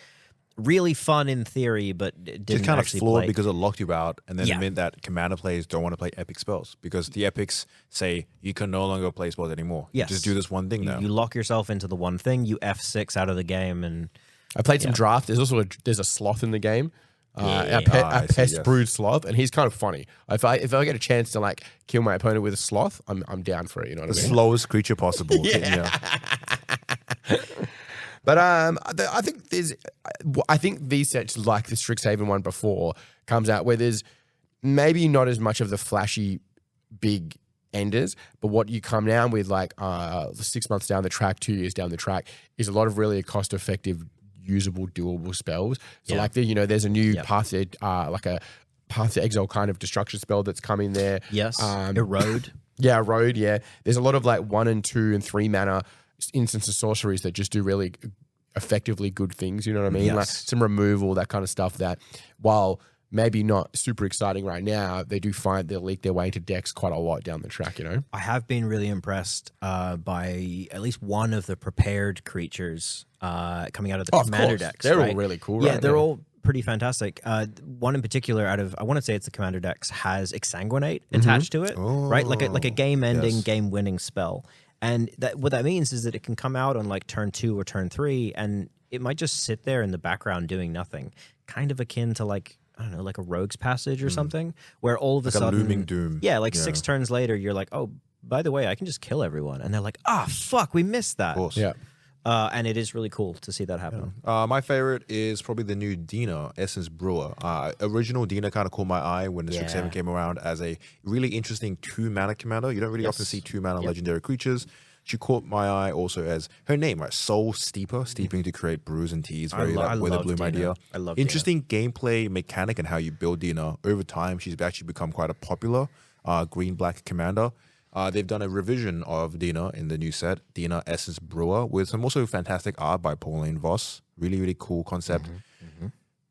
really fun in theory, but didn't just kind of actually flawed play. because it locked you out, and then it meant that Commander players don't want to play epic spells because the epics say you can no longer play spells anymore. Yes. Just do this one thing now. You lock yourself into the one thing, you F6 out of the game, and I played some draft. There's also a sloth in the game. A pest brood sloth, and he's kind of funny. If I get a chance to like kill my opponent with a sloth, I'm down for it. You know what I mean? Slowest creature possible. But I think these sets, like the Strixhaven one before, comes out where there's maybe not as much of the flashy big enders, but what you come down with 6 months down the track, 2 years down the track, is a lot of really cost-effective, usable, doable spells. So there's a new Path to a Path to Exile kind of destruction spell that's coming there. Yes, Erode. Erode. Yeah, there's a lot of 1 and 2 and 3 mana instance of sorceries that just do really effectively good things. You know what I mean? Yes. Like some removal, that kind of stuff. That while maybe not super exciting right now, they do find they'll leak their way into decks quite a lot down the track. You know, I have been really impressed by at least one of the prepared creatures coming out of the Commander decks. They're all really cool. Yeah, they're all pretty fantastic. One in particular, I want to say it's the Commander decks, has Exsanguinate attached to it, right? Like a game-ending, game-winning spell. And what that means is that it can come out on turn 2 or turn 3, and it might just sit there in the background doing nothing. Kind of akin to I don't know, like a Rogue's Passage or something, where all of a sudden, a looming doom. Yeah, 6 turns later, you're like, oh, by the way, I can just kill everyone, and they're like, fuck, we missed that. Of course. Yeah. And it is really cool to see that happen. My favorite is probably the new Dina, Essence Brewer. Original Dina kind of caught my eye when the Strixhaven came around as a really interesting 2-mana commander. You don't really often see 2-mana legendary creatures. She caught my eye also as her name, right? Soul Steeper, steeping to create brews and teas. Very Weather Bloom idea. I love interesting gameplay mechanic and how you build Dina. Over time, she's actually become quite a popular green-black commander. They've done a revision of Dina in the new set, Dina Essence Brewer, with some also fantastic art by Pauline Voss. Really, really cool concept.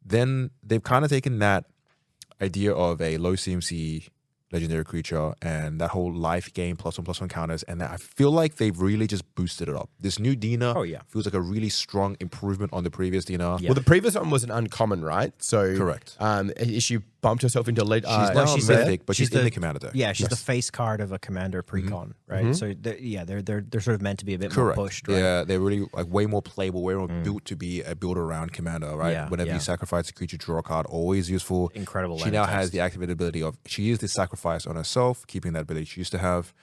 Then they've kind of taken that idea of a low CMC legendary creature and that whole life gain +1/+1 counters, and I feel like they've really just boosted it up. This new Dina feels like a really strong improvement on the previous Dina. Well, the previous one was an uncommon, right? So correct. She bumped herself into late. She's mythic, but she's in the commander deck. Yeah, she's the face card of a commander precon, right? So they're sort of meant to be a bit more pushed, right? Yeah, they're really like way more playable, way more built to be a build around commander, right? Yeah, Whenever you sacrifice a creature, draw a card, always useful. Incredible. She now has the activated ability of she used this sacrifice on herself, keeping that ability she used to have,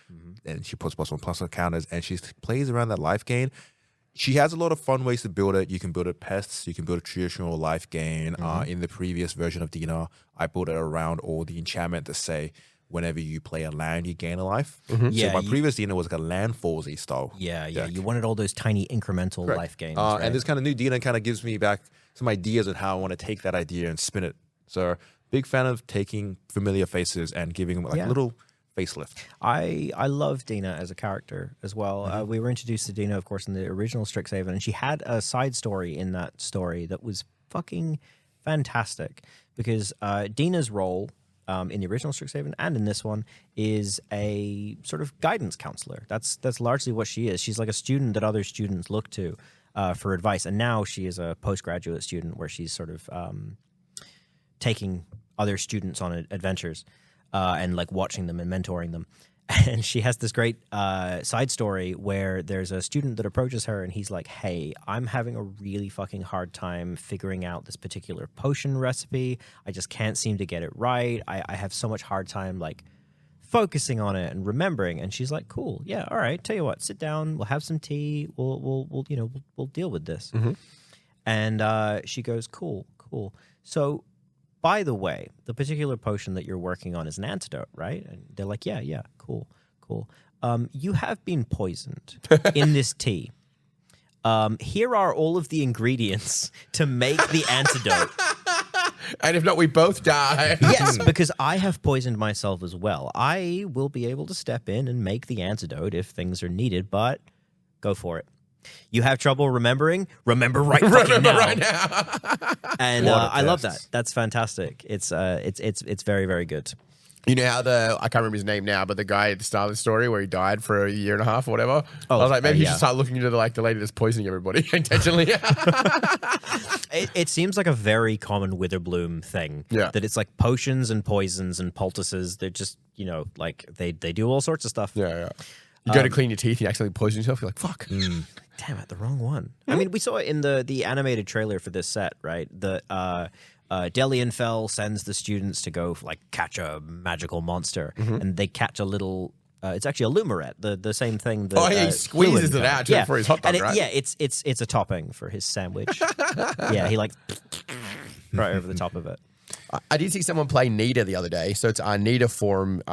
and she puts +1/+1 counters, and she plays around that life gain. She has a lot of fun ways to build it. You can build it pests. You can build a traditional life gain. In the previous version of Dina, I built it around all the enchantment to say whenever you play a land, you gain a life. So my previous Dina was like a landfallsy style. Yeah. You wanted all those tiny incremental life gains. Right? And this kind of new Dina kind of gives me back some ideas on how I want to take that idea and spin it. So big fan of taking familiar faces and giving them like a little facelift. I love Dina as a character as well. We were introduced to Dina, of course, in the original Strixhaven, and she had a side story in that story that was fucking fantastic because Dina's role in the original Strixhaven and in this one is a sort of guidance counselor. That's largely what she is. She's like a student that other students look to for advice, and now she is a postgraduate student where she's sort of taking other students on adventures. And like watching them and mentoring them. And she has this great side story where there's a student that approaches her and he's like, hey, I'm having a really fucking hard time figuring out this particular potion recipe. I just can't seem to get it right. I have so much hard time like focusing on it and remembering. And she's like, cool. Yeah. All right. Tell you what, sit down. We'll have some tea. We'll deal with this. And she goes, cool. So, by the way, the particular potion that you're working on is an antidote, right? And they're like, yeah, cool. You have been poisoned in this tea. Here are all of the ingredients to make the antidote. And if not, we both die. Yes, because I have poisoned myself as well. I will be able to step in and make the antidote if things are needed, but go for it. You have trouble remembering? Remember right now. And I love that. That's fantastic. It's very, very good. You know how I can't remember his name now, but the guy at the start of the story where he died for a year and a half or whatever. I was like, maybe he should start looking into the lady that's poisoning everybody intentionally. It seems like a very common Witherbloom thing. Yeah. That it's like potions and poisons and poultices. They're just, like they do all sorts of stuff. Yeah. You go to clean your teeth, you accidentally poison yourself, you're like, fuck. Damn it, the wrong one. I mean, we saw it in the animated trailer for this set, right? Delian Fell sends the students to go like catch a magical monster, and they catch a little. It's actually a Lumaret, the same thing. That, he squeezes it out for his hot dog, right? Yeah, it's a topping for his sandwich. Yeah, he like right over the top of it. I did see someone play Nita the other day, so it's our Nita form.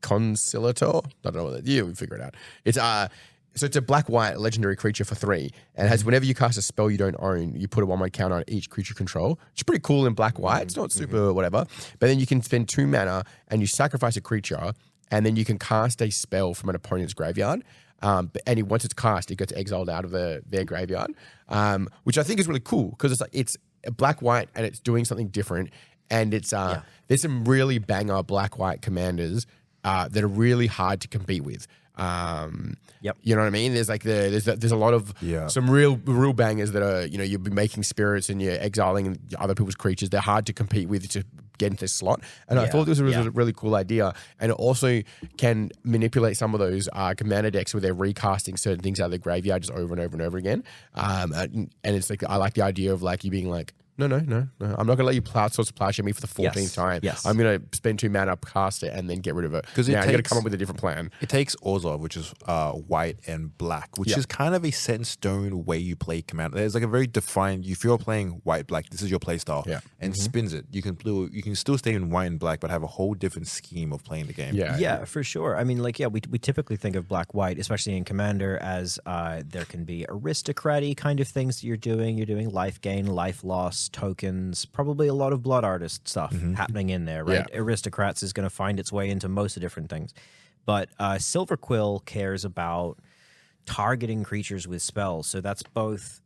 Conciliator? I don't know what you figure it out. It's a black-white legendary creature for 3, and has whenever you cast a spell you don't own, you put a 1/1 counter on each creature control. It's pretty cool in black-white. It's not super whatever, but then you can spend 2 mana and you sacrifice a creature, and then you can cast a spell from an opponent's graveyard. And once it's cast, it gets exiled out of their graveyard, which I think is really cool because it's black-white and it's doing something different. And it's there's some really banger black-white commanders that are really hard to compete with. You know what I mean? There's like there's a lot of some real bangers that are you'll be making spirits and you're exiling other people's creatures. They're hard to compete with to get into this slot. And I thought this was a really cool idea. And it also can manipulate some of those commander decks where they're recasting certain things out of the graveyard just over and over and over again. And it's like I like the idea of like you being like, No. I'm not going to let you splash at me for the 14th time. Yes. I'm going to spend 2 mana, cast it, and then get rid of it. Because I'm going to come up with a different plan. It takes Orzhov, which is white and black, which is kind of a set in stone way you play Commander. There's like a very defined, if you're playing white, black, this is your play style. Yeah. And spins it. You can still stay in white and black, but have a whole different scheme of playing the game. Yeah, for sure. I mean, we typically think of black-white, especially in Commander, as there can be aristocrat-y kind of things that you're doing. You're doing life gain, life loss, artists, tokens, probably a lot of blood artist stuff happening in there, right? Yeah. Aristocrats is going to find its way into most of different things. But Silver Quill cares about targeting creatures with spells. So that's both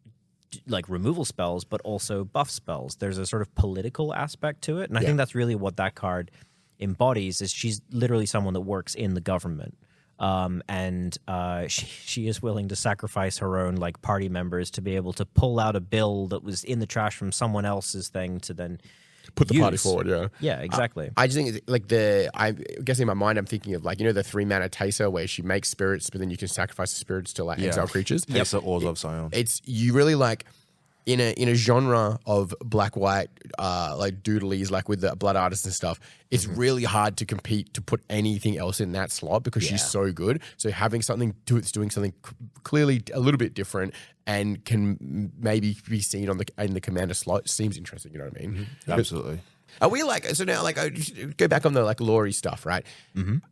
like removal spells, but also buff spells. There's a sort of political aspect to it. And I think that's really what that card embodies, is she's literally someone that works in the government. And she is willing to sacrifice her own like party members to be able to pull out a bill that was in the trash from someone else's thing to then put the party forward. Yeah, exactly. I just think it's like I guess in my mind I'm thinking of like, you know, the 3-mana Taser where she makes spirits, but then you can sacrifice the spirits to like exile creatures. Taser or of Scion. It's you really like in a genre of black-white like doodlies, like with the blood artists and stuff, it's really hard to compete to put anything else in that slot because she's so good. So having something that's doing something clearly a little bit different and can maybe be seen on in the commander slot seems interesting. You know what I mean? Absolutely. Are we like so now? Like go back on the like lore stuff, right?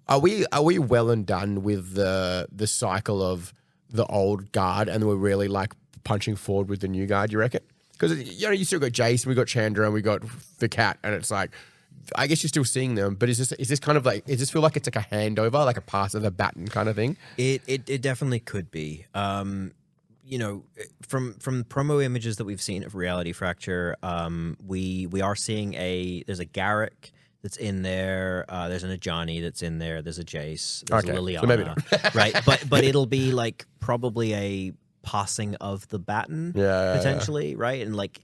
Are we well and done with the cycle of the old guard, and we're really like punching forward with the new guard, you reckon? Because, you know, you still got Jace, we got Chandra, and we got the cat, and it's like, I guess you're still seeing them, but is this kind of like, does this feel like it's like a handover, like a pass of the baton kind of thing? It definitely could be. You know, from promo images that we've seen of Reality Fracture, we are seeing there's a Garrick that's in there, there's an Ajani that's in there, there's a Jace, there's a Liliana, so maybe not. right? But it'll be like probably a passing of the baton potentially, right? And like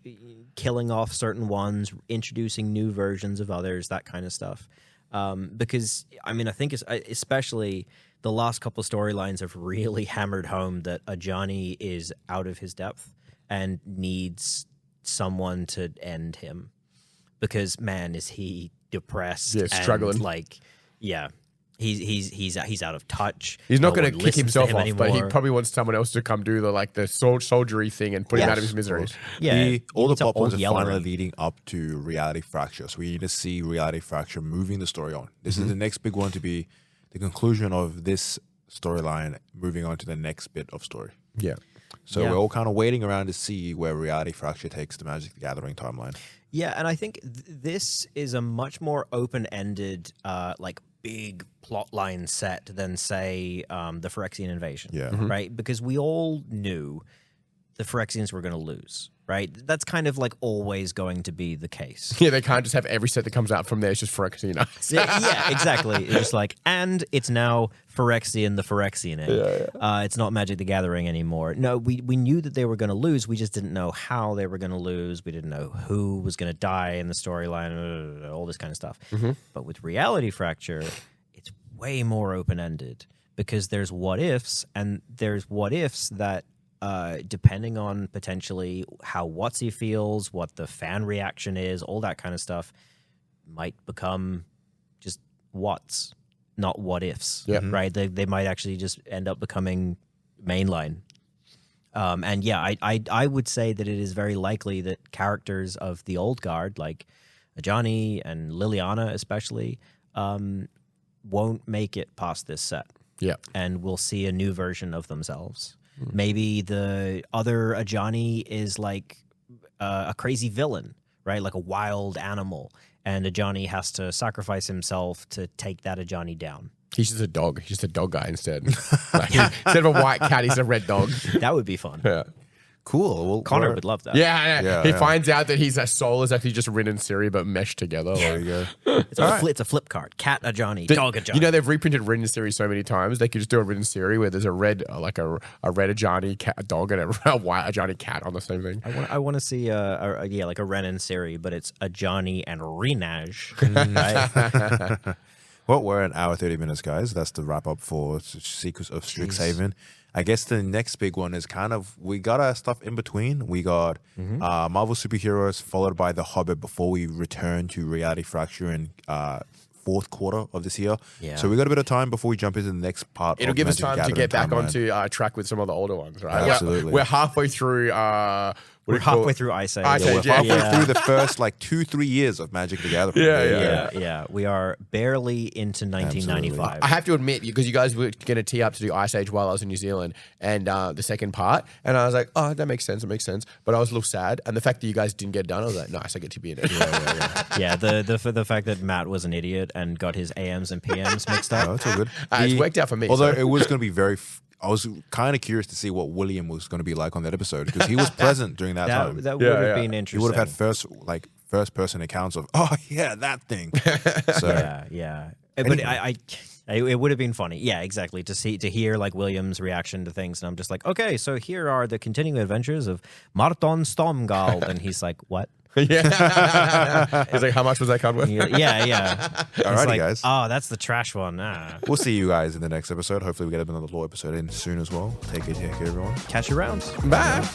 killing off certain ones, introducing new versions of others, that kind of stuff. Because I mean, I think especially the last couple of storylines have really hammered home that Ajani is out of his depth and needs someone to end him, because man, is he depressed, struggling, and like He's out of touch. He's not going to kick himself off, but he probably wants someone else to come do the soldiery thing and put him out of his misery. Yeah, all the pop ones are finally leading up to Reality Fracture, so we need to see Reality Fracture moving the story on. This is the next big one to be the conclusion of this storyline, moving on to the next bit of story. Yeah. So we're all kind of waiting around to see where Reality Fracture takes the Magic the Gathering timeline. Yeah, and I think this is a much more open-ended, like big plotline set than, say, the Phyrexian invasion. Yeah. Right? Because we all knew the Phyrexians were going to lose, right? That's kind of like always going to be the case. Yeah, they can't just have every set that comes out from there. It's just Phyrexian. Yeah, exactly. It's just like, and it's now Phyrexian, the Phyrexian. It's not Magic the Gathering anymore. No, we knew that they were going to lose. We just didn't know how they were going to lose. We didn't know who was going to die in the storyline, all this kind of stuff. But with Reality Fracture, it's way more open-ended because there's what-ifs, and there's what-ifs that depending on potentially how WotC feels, what the fan reaction is, all that kind of stuff, might become just what's, not what ifs. Right? They might actually just end up becoming mainline. And yeah, I would say that it is very likely that characters of the old guard, like Ajani and Liliana especially, won't make it past this set. Yeah. And we'll see a new version of themselves. Maybe the other Ajani is like a crazy villain, right? Like a wild animal. And Ajani has to sacrifice himself to take that Ajani down. He's just a dog. He's just a dog guy instead. Instead of a white cat, he's a red dog. That would be fun. Yeah. Cool. Well, Connor would love that. Yeah. He finds out that his soul is actually just Rin and Siri, but meshed together. There you go. It's a flip card. Cat Ajani, dog Ajani. You know, they've reprinted Rin and Siri so many times. They could just do a Rin and Siri where there's a red, like a red Ajani cat, a dog, and a white Ajani cat on the same thing. I want to see like a Ren and Siri, but it's Ajani and Rinaj. Right? Well, we're an hour 30 minutes, guys. That's the wrap up for Secrets of Strixhaven. I guess the next big one is we got our stuff in between. We got Marvel Superheroes followed by The Hobbit before we return to Reality Fracture in fourth quarter of this year. Yeah. So we got a bit of time before we jump into the next part. It'll give us time to get back onto track with some of the older ones, right? Absolutely. We're halfway through, what We're halfway through Ice Age. Ice Age, We're halfway through the first 2-3 years of Magic the Gathering. Yeah. We are barely into 1995. I have to admit, because you guys were going to tee up to do Ice Age while I was in New Zealand, and the second part, and I was like, oh, that makes sense. But I was a little sad, and the fact that you guys didn't get done, I was like, nice, I get to be in it. Yeah, the fact that Matt was an idiot and got his AMs and PMs mixed up. No, it's all good. It's worked out for me. Although it was going to be I was kind of curious to see what William was going to be like on that episode because he was present during that time. That would have been interesting. He would have had first person accounts of, oh yeah, that thing. So yeah. But it would have been funny. Yeah, exactly. To hear William's reaction to things, and I'm just like, okay, so here are the continuing adventures of Marton Stormgald, and he's like, what? Yeah. He's like, how much was that card worth? Yeah. Alrighty, guys. Oh, that's the trash one. We'll see you guys in the next episode. Hopefully we get another lore episode in soon as well. Take care, everyone. Catch you around. Bye.